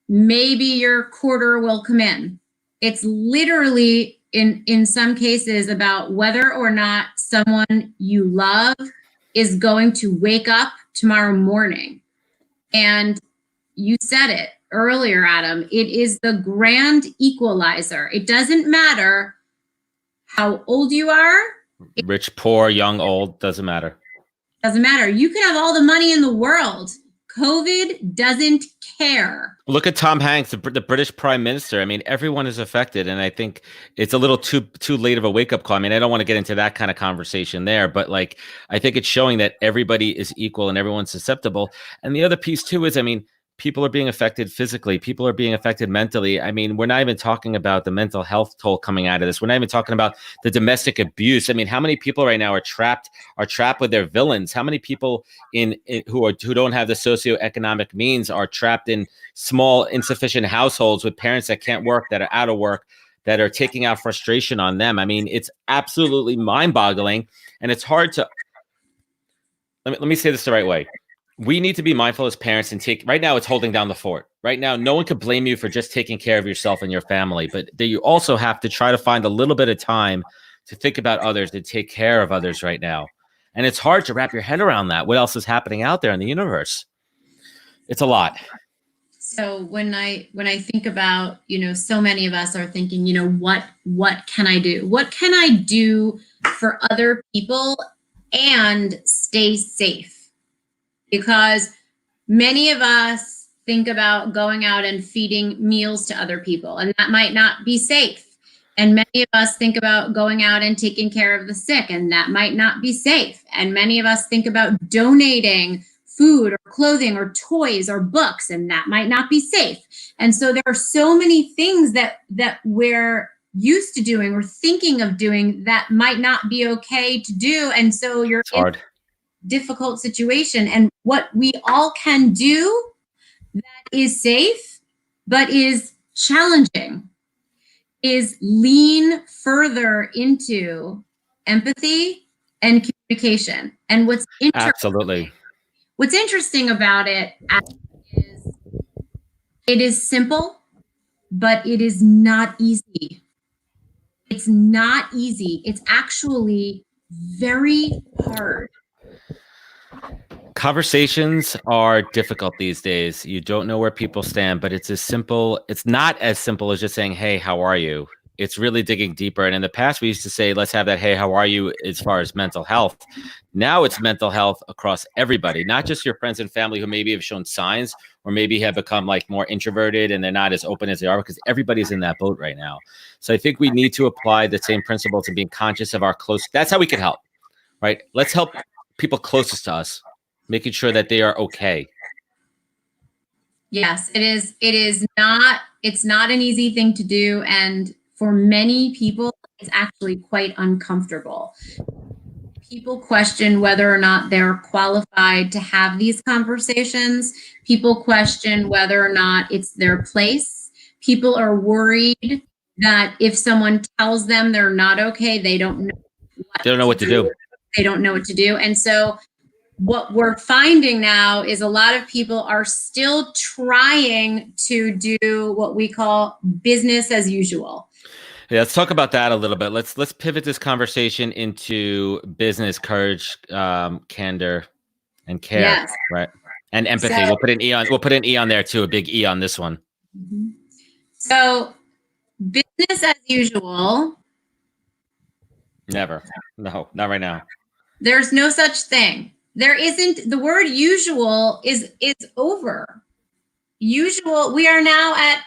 maybe your quarter will come in. It's literally in some cases about whether or not someone you love is going to wake up tomorrow morning. And you said it earlier, Adam, it is the grand equalizer. It doesn't matter how old you are. Rich, poor, young, old, doesn't matter. Doesn't matter. You could have all the money in the world. COVID doesn't care. Look at Tom Hanks, the British Prime Minister. I mean, everyone is affected, and I think it's a little too late of a wake-up call. I mean, I don't want to get into that kind of conversation there, but like, I think it's showing that everybody is equal and everyone's susceptible. And the other piece too is, I mean, people are being affected physically. People are being affected mentally. I mean, we're not even talking about the mental health toll coming out of this. We're not even talking about the domestic abuse. I mean, how many people right now are trapped with their villains? How many people who don't have the socioeconomic means are trapped in small, insufficient households with parents that can't work, that are out of work, that are taking out frustration on them? I mean, it's absolutely mind-boggling, and it's hard to. Let me say this the right way. We need to be mindful as parents and right now it's holding down the fort. Right now, no one could blame you for just taking care of yourself and your family, but you also have to try to find a little bit of time to think about others, to take care of others right now. And it's hard to wrap your head around that. What else is happening out there in the universe? It's a lot. So when I think about, so many of us are thinking, what can I do? What can I do for other people and stay safe? Because many of us think about going out and feeding meals to other people, and that might not be safe. And many of us think about going out and taking care of the sick, and that might not be safe. And many of us think about donating food or clothing or toys or books, and that might not be safe. And so there are so many things that we're used to doing or thinking of doing that might not be okay to do. And so it's hard. Difficult situation, and what we all can do that is safe but is challenging is lean further into empathy and communication. And what's interesting about it is it is simple, but it is not easy. It's not easy. It's actually very hard. Conversations are difficult these days. You don't know where people stand, but it's not as simple as just saying, hey, how are you? It's really digging deeper. And in the past, we used to say, let's have that, hey, how are you, as far as mental health. Now it's mental health across everybody, not just your friends and family who maybe have shown signs or maybe have become like more introverted and they're not as open as they are, because everybody's in that boat right now. So I think we need to apply the same principles and being conscious of our close. That's how we can help, right? Let's help people closest to us, making sure that they are okay. Yes, it is. It's not an easy thing to do. And for many people, it's actually quite uncomfortable. People question whether or not they're qualified to have these conversations. People question whether or not it's their place. People are worried that if someone tells them they're not okay, they don't know what to do. They don't know what to do. And so what we're finding now is a lot of people are still trying to do what we call business as usual. Yeah, let's talk about that a little bit. Let's pivot this conversation into business, courage, candor, and care, Yes. right? And empathy. So, we'll put an E on there too, a big E on this one. So business as usual. Never. No, not right now. There's no such thing. There isn't. The word usual is over. Usual. We are now at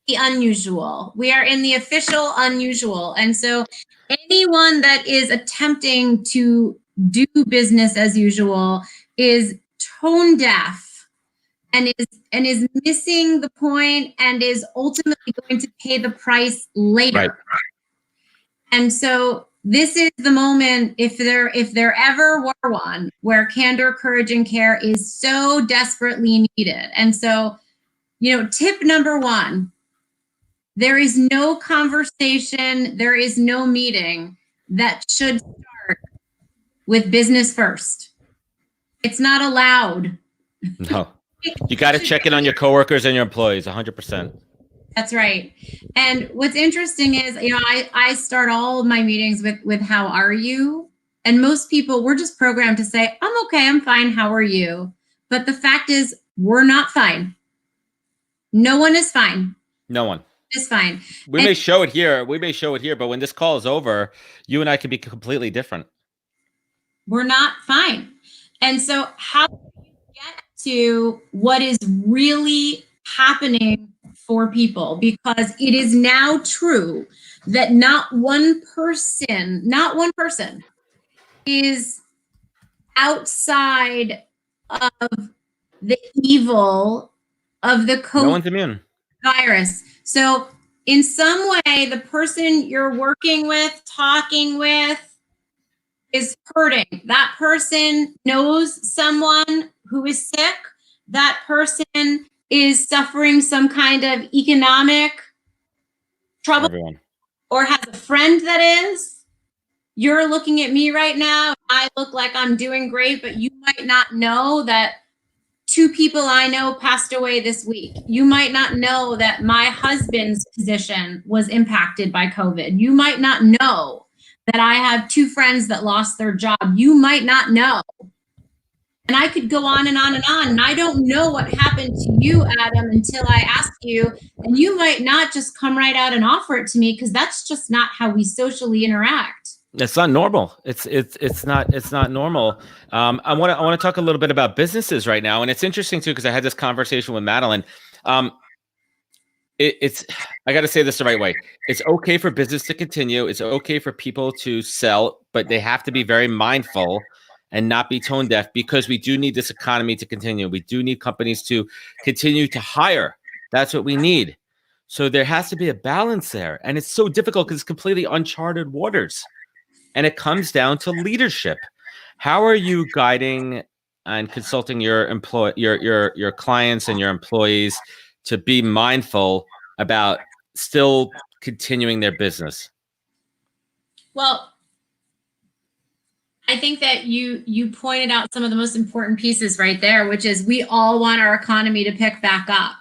the unusual. We are in the official unusual. And so anyone that is attempting to do business as usual is tone deaf and is missing the point and is ultimately going to pay the price later. Right. And so this is the moment, if there ever were one, where candor, courage, and care is so desperately needed. And so, tip number one, there is no conversation, there is no meeting that should start with business first. It's not allowed. No. You got to check in on your coworkers and your employees, 100%. That's right. And what's interesting is, I start all of my meetings with how are you? And most people, we're just programmed to say, I'm okay, I'm fine, how are you? But the fact is, we're not fine. No one is fine. No one is fine. We may show it here, but when this call is over, you and I could be completely different. We're not fine. And so how do you get to what is really happening for people? Because it is now true that not one person is outside of the evil of the COVID No one's immune. virus. So in some way, the person you're working with, talking with, is hurting. That person knows someone who is sick. That person is suffering some kind of economic trouble. Everyone. Or has a friend that is. You're looking at me right now. I look like I'm doing great, but you might not know that 2 people I know passed away this week. You might not know that my husband's position was impacted by COVID. You might not know that I have 2 friends that lost their job. You might not know. And I could go on and on and on. And I don't know what happened to you, Adam, until I ask you. And you might not just come right out and offer it to me, because that's just not how we socially interact. It's not normal. It's not normal. I want to talk a little bit about businesses right now, and it's interesting too because I had this conversation with Madeline. I got to say this the right way. It's okay for business to continue. It's okay for people to sell, but they have to be very mindful and not be tone deaf, because we do need this economy to continue. We do need companies to continue to hire. That's what we need. So there has to be a balance there, and it's so difficult because it's completely uncharted waters. And it comes down to leadership. How are you guiding and consulting your clients and your employees to be mindful about still continuing their business? Well, I think that you pointed out some of the most important pieces right there, which is we all want our economy to pick back up.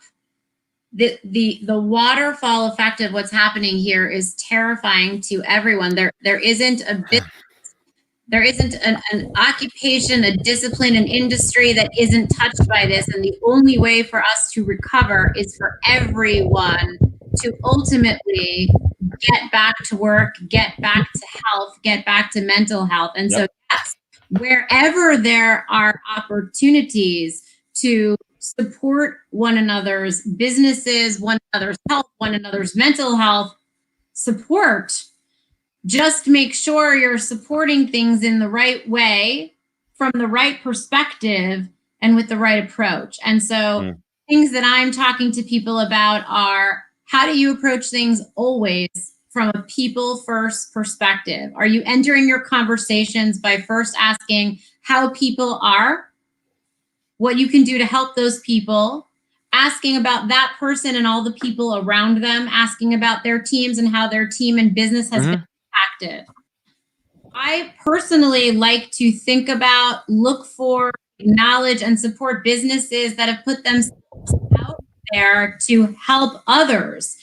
The waterfall effect of what's happening here is terrifying to everyone. There isn't a business There isn't an occupation, a discipline, an industry that isn't touched by this. And the only way for us to recover is for everyone to ultimately get back to work, get back to health, get back to mental health. And so, yes, wherever there are opportunities to support one another's businesses, one another's health, one another's mental health, support. Just make sure you're supporting things in the right way, from the right perspective, and with the right approach. And so things that I'm talking to people about are, how do you approach things always from a people first perspective? Are you entering your conversations by first asking how people are, what you can do to help those people, asking about that person and all the people around them, asking about their teams and how their team and business has been impacted? I personally like to think about, look for, acknowledge, and support businesses that have put themselves out there to help others.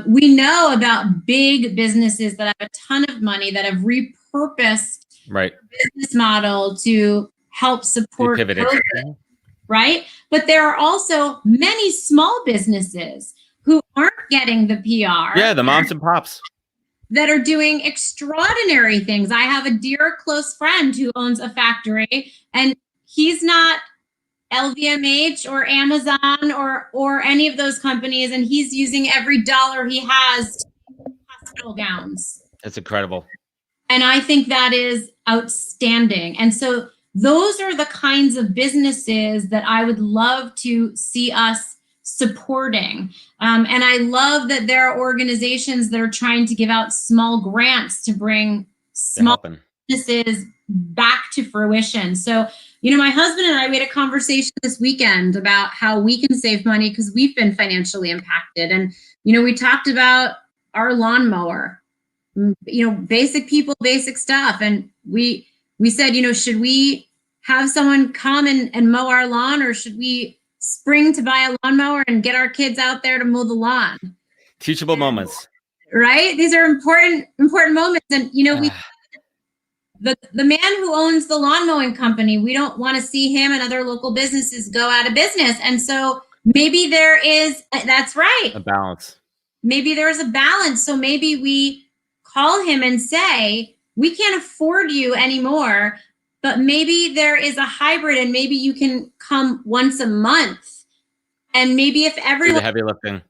We know about big businesses that have a ton of money that have repurposed the business model to help support COVID, right? But there are also many small businesses who aren't getting the PR. Yeah, the moms and pops. That are doing extraordinary things. I have a dear close friend who owns a factory, and he's not LVMH or Amazon or any of those companies, and he's using every dollar he has to make hospital gowns. That's incredible. And I think that is outstanding. And so those are the kinds of businesses that I would love to see us supporting. And I love that there are organizations that are trying to give out small grants to bring small businesses back to fruition. So, you know, my husband and I, we had a conversation this weekend about how we can save money because we've been financially impacted. And, you know, we talked about our lawnmower, you know, basic people, basic stuff. And we said, you know, should we have someone come and mow our lawn, or should we spring to buy a lawnmower and get our kids out there to mow the lawn? Teachable moments. Right? These are important moments. And, you know, the man who owns the lawn mowing company, we don't want to see him and other local businesses go out of business. And so maybe there is, that's right, a balance. Maybe there's a balance. So maybe we call him and say, we can't afford you anymore, but maybe there is a hybrid, and maybe you can come once a month. And maybe if everyone do the heavy lifting.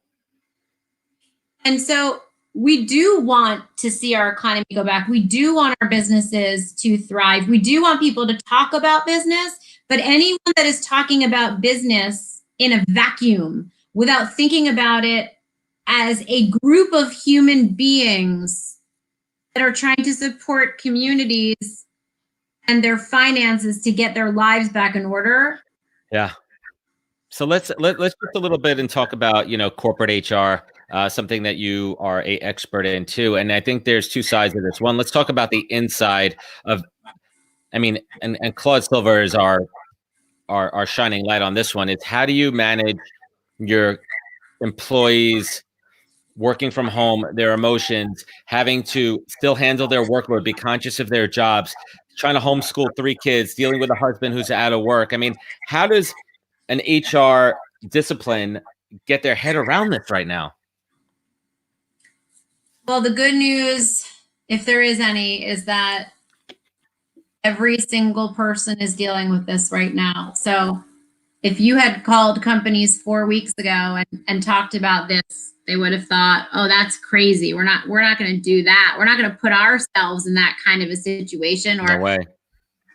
And so we do want to see our economy go back. We do want our businesses to thrive. We do want people to talk about business, but anyone that is talking about business in a vacuum without thinking about it as a group of human beings that are trying to support communities and their finances to get their lives back in order. Yeah. So let's just a little bit and talk about, you know, corporate HR, something that you are an expert in too. And I think there's two sides of this. One, let's talk about the inside of, I mean, and Claude Silver is our shining light on this one. Is how do you manage your employees working from home, their emotions, having to still handle their workload, be conscious of their jobs, trying to homeschool 3 kids, dealing with a husband who's out of work. I mean, how does an HR discipline get their head around this right now? Well, the good news, if there is any, is that every single person is dealing with this right now. So if you had called companies 4 weeks ago and talked about this, they would have thought, oh, that's crazy. We're not going to do that. We're not going to put ourselves in that kind of a situation. Or no way.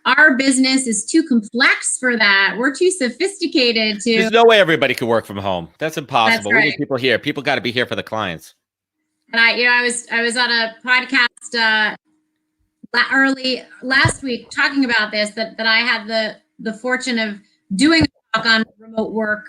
Our business is too complex for that. We're too sophisticated to. There's no way everybody could work from home. That's impossible. That's right. We need people here. People got to be here for the clients. And I was on a podcast early last week talking about this, that I had the fortune of doing a talk on remote work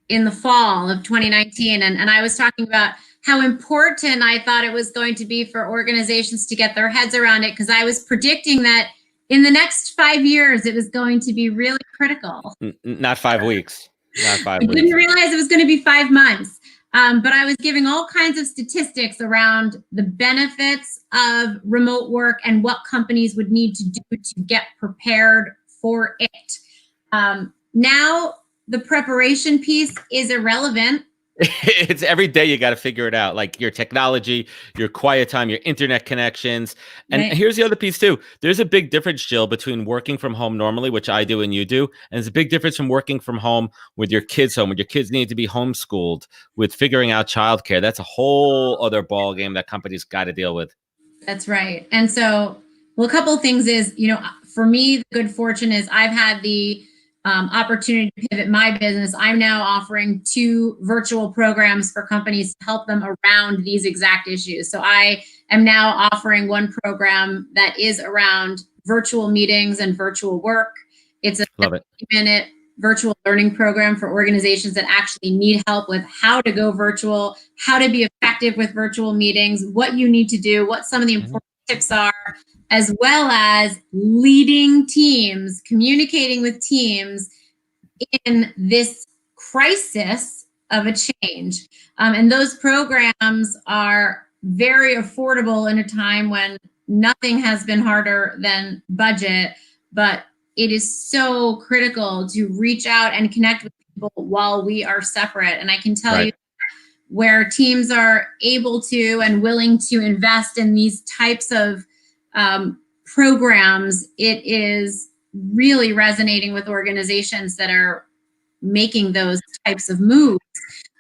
in the fall of 2019. And I was talking about how important I thought it was going to be for organizations to get their heads around it, because I was predicting that in the next 5 years, it was going to be really critical. Not 5 weeks. Not 5 weeks. I didn't realize it was going to be 5 months. But I was giving all kinds of statistics around the benefits of remote work and what companies would need to do to get prepared for it. Now the preparation piece is irrelevant. It's every day you got to figure it out, like your technology, your quiet time, your internet connections. And Right. here's the other piece too. There's a big difference, Jill, between working from home normally, which I do and you do, and there's a big difference from working from home with your kids home, when your kids need to be homeschooled, with figuring out childcare. That's a whole other ball game that companies got to deal with. That's right. And so, well, a couple of things is, for me, the good fortune is I've had the opportunity to pivot my business. I'm now offering 2 virtual programs for companies to help them around these exact issues. So I am now offering one program that is around virtual meetings and virtual work. It's a Love it. 30-minute virtual learning program for organizations that actually need help with how to go virtual, how to be effective with virtual meetings, what you need to do, what some of the important tips are, as well as leading teams, communicating with teams in this crisis of a change. And those programs are very affordable in a time when nothing has been harder than budget, but it is so critical to reach out and connect with people while we are separate. And I can tell you, where teams are able to and willing to invest in these types of programs, it is really resonating with organizations that are making those types of moves.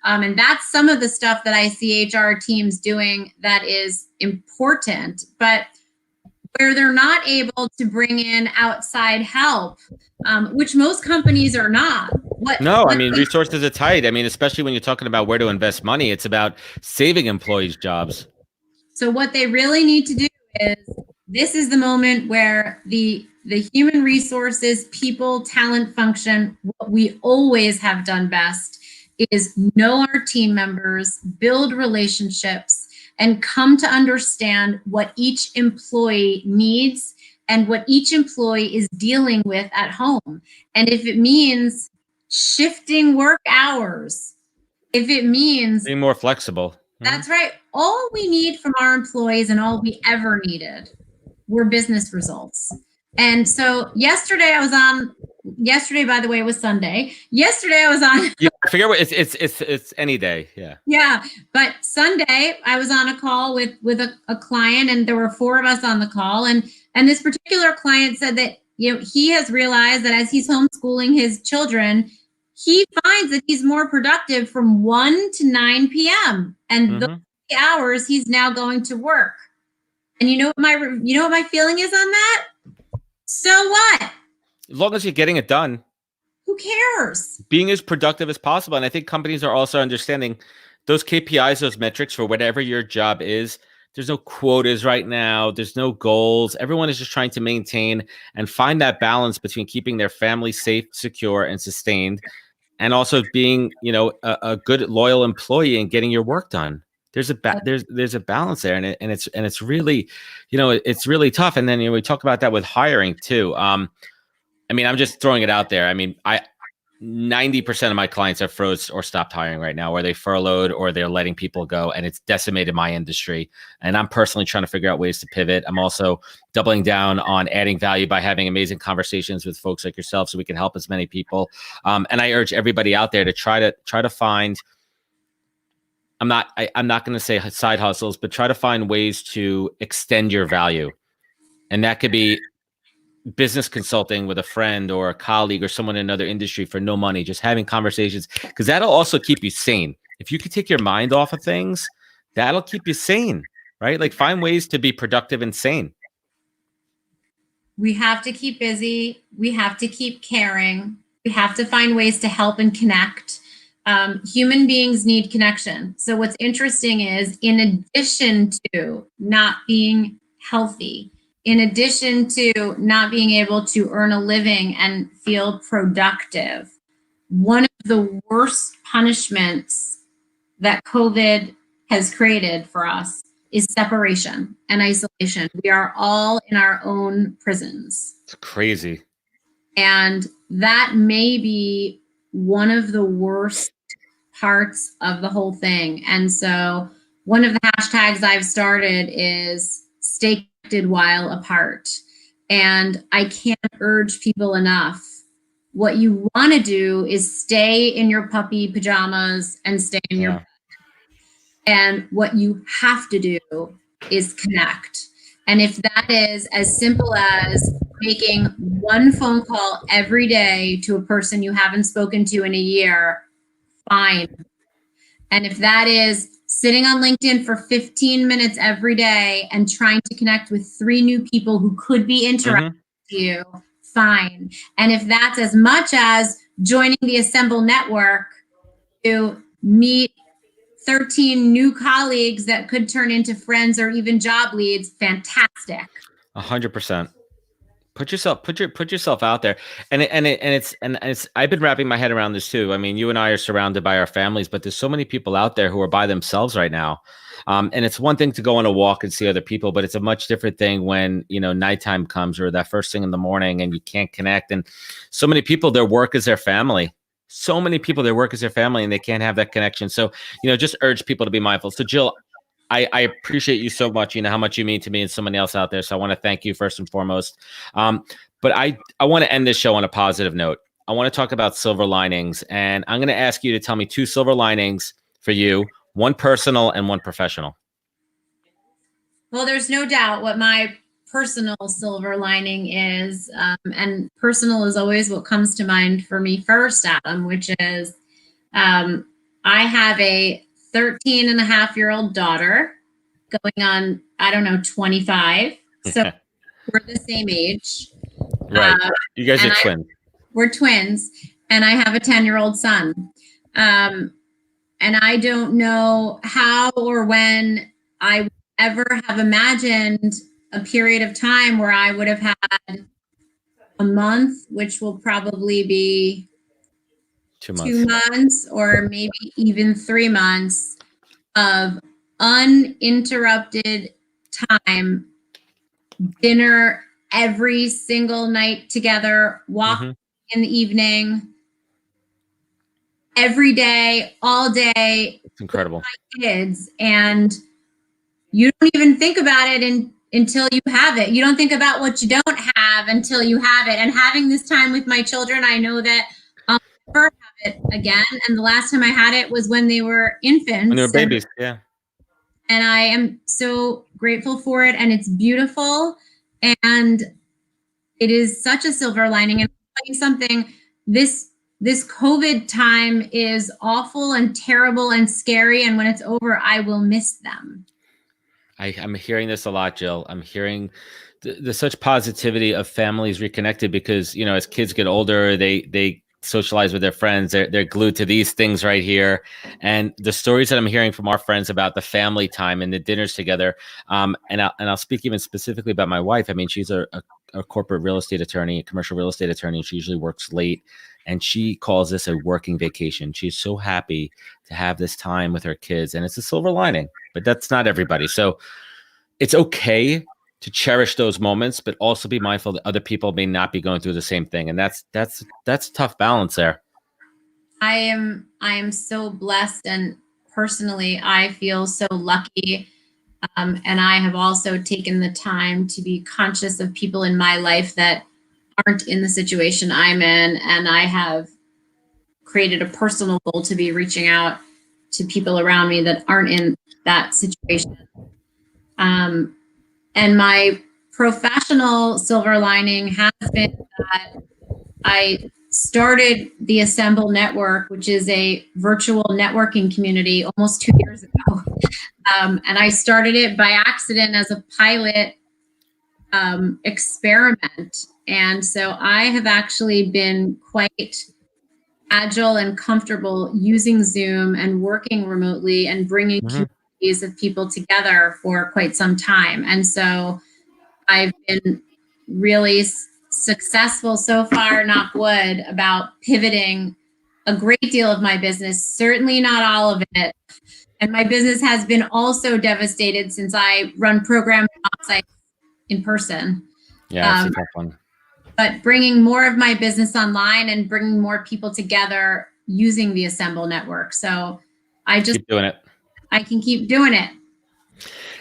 And that's some of the stuff that I see HR teams doing that is important. But where they're not able to bring in outside help, which most companies are not. Resources are tight. Especially when you're talking about where to invest money, it's about saving employees' jobs. So what they really need to do is, this is the moment where the human resources, people, talent function, what we always have done best is know our team members, build relationships, and come to understand what each employee needs and what each employee is dealing with at home. And if it means shifting work hours, if it means being more flexible. That's right. All we need from our employees, and all we ever needed, were business results. And so yesterday, by the way, was Sunday. Yesterday I was on. Yeah, I forget what it's any day. Yeah. Yeah. But Sunday I was on a call with a client, and there were 4 of us on the call. And this particular client said that, he has realized that as he's homeschooling his children, he finds that he's more productive from 1 to 9 p.m. And those hours he's now going to work. And you know what my feeling is on that? So what? As long as you're getting it done. Who cares? Being as productive as possible. And I think companies are also understanding those KPIs, those metrics for whatever your job is. There's no quotas right now. There's no goals. Everyone is just trying to maintain and find that balance between keeping their family safe, secure, and sustained, and also being, a good, loyal employee and getting your work done. There's a balance there, and it's really, it's really tough. And then we talk about that with hiring too. I'm just throwing it out there. 90% of my clients are froze or stopped hiring right now, or they furloughed, or they're letting people go, and it's decimated my industry. And I'm personally trying to figure out ways to pivot. I'm also doubling down on adding value by having amazing conversations with folks like yourself, so we can help as many people. And I urge everybody out there to try to find. I'm not going to say side hustles, but try to find ways to extend your value, and that could be business consulting with a friend or a colleague or someone in another industry for no money, just having conversations, because that'll also keep you sane. If you could take your mind off of things, that'll keep you sane, right? Like, find ways to be productive and sane. We have to keep busy. We have to keep caring. We have to find ways to help and connect. Human beings need connection. So what's interesting is, in addition to not being healthy, in addition to not being able to earn a living and feel productive, one of the worst punishments that COVID has created for us is separation and isolation. We are all in our own prisons. It's crazy. And that may be one of the worst parts of the whole thing. And so one of the hashtags I've started is stay connected while apart. And I can't urge people enough. What you want to do is stay in your puppy pajamas and stay in your bed. And what you have to do is connect. And if that is as simple as making one phone call every day to a person you haven't spoken to in a year, fine. And if that is sitting on LinkedIn for 15 minutes every day and trying to connect with 3 new people who could be interested in you, fine. And if that's as much as joining the Assemble network to meet 13 new colleagues that could turn into friends or even job leads, fantastic. 100%. Put yourself out there. And it's I've been wrapping my head around this too. I mean, you and I are surrounded by our families, but there's so many people out there who are by themselves right now. And it's one thing to go on a walk and see other people, but it's a much different thing when, nighttime comes or that first thing in the morning and you can't connect. And so many people, their work is their family. So many people, their work is their family and they can't have that connection. So, just urge people to be mindful. So Jill, I appreciate you so much. You know how much you mean to me and someone else out there. So I want to thank you first and foremost. But I want to end this show on a positive note. I want to talk about silver linings. And I'm going to ask you to tell me 2 silver linings for you, one personal and one professional. Well, there's no doubt what my personal silver lining is. And personal is always what comes to mind for me first, Adam, which is I have a 13-and-a-half-year-old daughter going on, 25. So we're the same age. Right. You guys are twins. We're twins. And I have a 10-year-old son. And I don't know how or when I would ever have imagined a period of time where I would have had a month, which will probably be 2 months. 2 months or maybe even 3 months of uninterrupted time, dinner every single night together, walk in the evening, every day, all day. It's incredible. With my kids. And you don't even think about it until you have it. You don't think about what you don't have until you have it. And having this time with my children, I know that I'll never have it again. And the last time I had it was when they were infants. When they were babies, yeah. And I am so grateful for it. And it's beautiful. And it is such a silver lining. And I'll tell you something, this COVID time is awful and terrible and scary. And when it's over, I will miss them. I'm hearing this a lot, Jill. I'm hearing the such positivity of families reconnected because, as kids get older, they socialize with their friends. They're glued to these things right here. And the stories that I'm hearing from our friends about the family time and the dinners together. And I'll speak even specifically about my wife. I mean, she's a corporate real estate attorney, a commercial real estate attorney. She usually works late and she calls this a working vacation. She's so happy to have this time with her kids and it's a silver lining, but that's not everybody. So it's okay to cherish those moments, but also be mindful that other people may not be going through the same thing. And that's a tough balance there. I am so blessed, and personally, I feel so lucky. And I have also taken the time to be conscious of people in my life that aren't in the situation I'm in. And I have created a personal goal to be reaching out to people around me that aren't in that situation. And my professional silver lining has been that I started the Assemble Network, which is a virtual networking community, almost 2 years ago. And I started it by accident as a pilot experiment. And so I have actually been quite agile and comfortable using Zoom and working remotely and bringing communities of people together for quite some time. And so I've been really successful so far, knock wood, about pivoting a great deal of my business, certainly not all of it. And my business has been also devastated since I run programs offsite in person. Yeah, it's a tough one. But bringing more of my business online and bringing more people together using the Assemble network. So I just Keep doing it. I can keep doing it.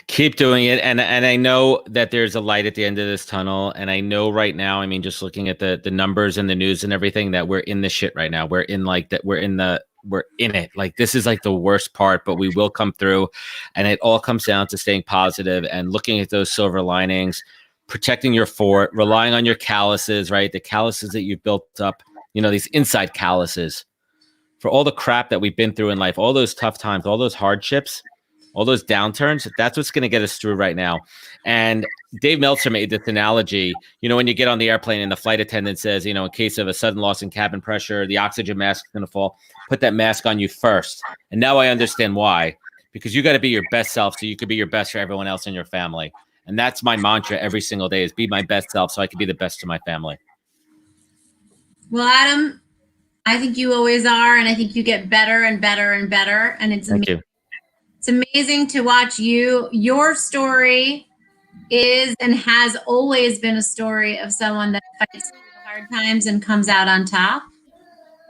Keep doing it. And I know that there's a light at the end of this tunnel. And I know right now, I mean, just looking at the numbers and the news and everything, that we're in the shit right now. We're in like that. We're in it. Like, this is like the worst part, but we will come through. And it all comes down to staying positive and looking at those silver linings, protecting your fort, relying on your calluses, right? The calluses that you've built up, these inside calluses for all the crap that we've been through in life, all those tough times, all those hardships, all those downturns. That's what's going to get us through right now. And Dave Meltzer made this analogy, when you get on the airplane and the flight attendant says, in case of a sudden loss in cabin pressure, the oxygen mask is going to fall, put that mask on you first. And now I understand why, because you got to be your best self so you could be your best for everyone else in your family. And that's my mantra every single day, is be my best self so I can be the best to my family. Well, Adam, I think you always are. And I think you get better and better and better. And it's Thank you. It's amazing to watch you. Your story is and has always been a story of someone that fights through the hard times and comes out on top.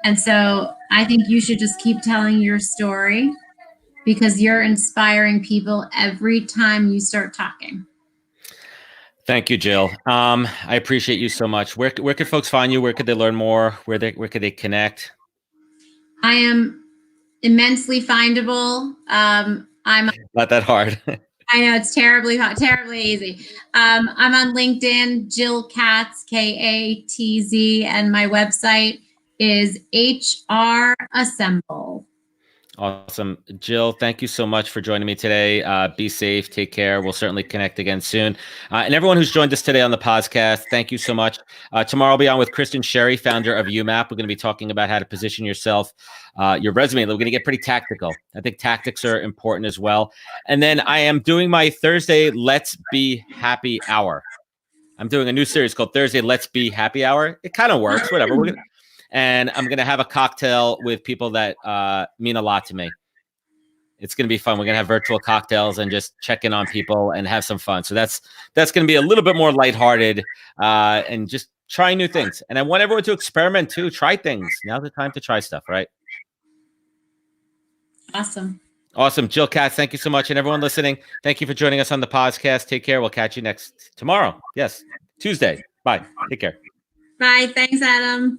And so I think you should just keep telling your story, because you're inspiring people every time you start talking. Thank you, Jill. I appreciate you so much. Where could folks find you? Where could they learn more? Where could they connect? I am immensely findable. I'm Not that hard. I know it's terribly easy. I'm on LinkedIn, Jill Katz, Katz, and my website is HR Assemble. Awesome. Jill, thank you so much for joining me today. Be safe. Take care. We'll certainly connect again soon. And everyone who's joined us today on the podcast, thank you so much. Tomorrow I'll be on with Kristen Sherry, founder of UMAP. We're going to be talking about how to position yourself, your resume. We're going to get pretty tactical. I think tactics are important as well. And then I am doing my Thursday Let's Be Happy Hour. I'm doing a new series called Thursday Let's Be Happy Hour. It kind of works, whatever. And I'm going to have a cocktail with people that mean a lot to me. It's going to be fun. We're going to have virtual cocktails and just check in on people and have some fun. So that's going to be a little bit more lighthearted and just trying new things. And I want everyone to experiment too. Try things. Now's the time to try stuff, right? Awesome. Awesome. Jill Katz, thank you so much. And everyone listening, thank you for joining us on the podcast. Take care. We'll catch you tomorrow. Yes, Tuesday. Bye. Take care. Bye. Thanks, Adam.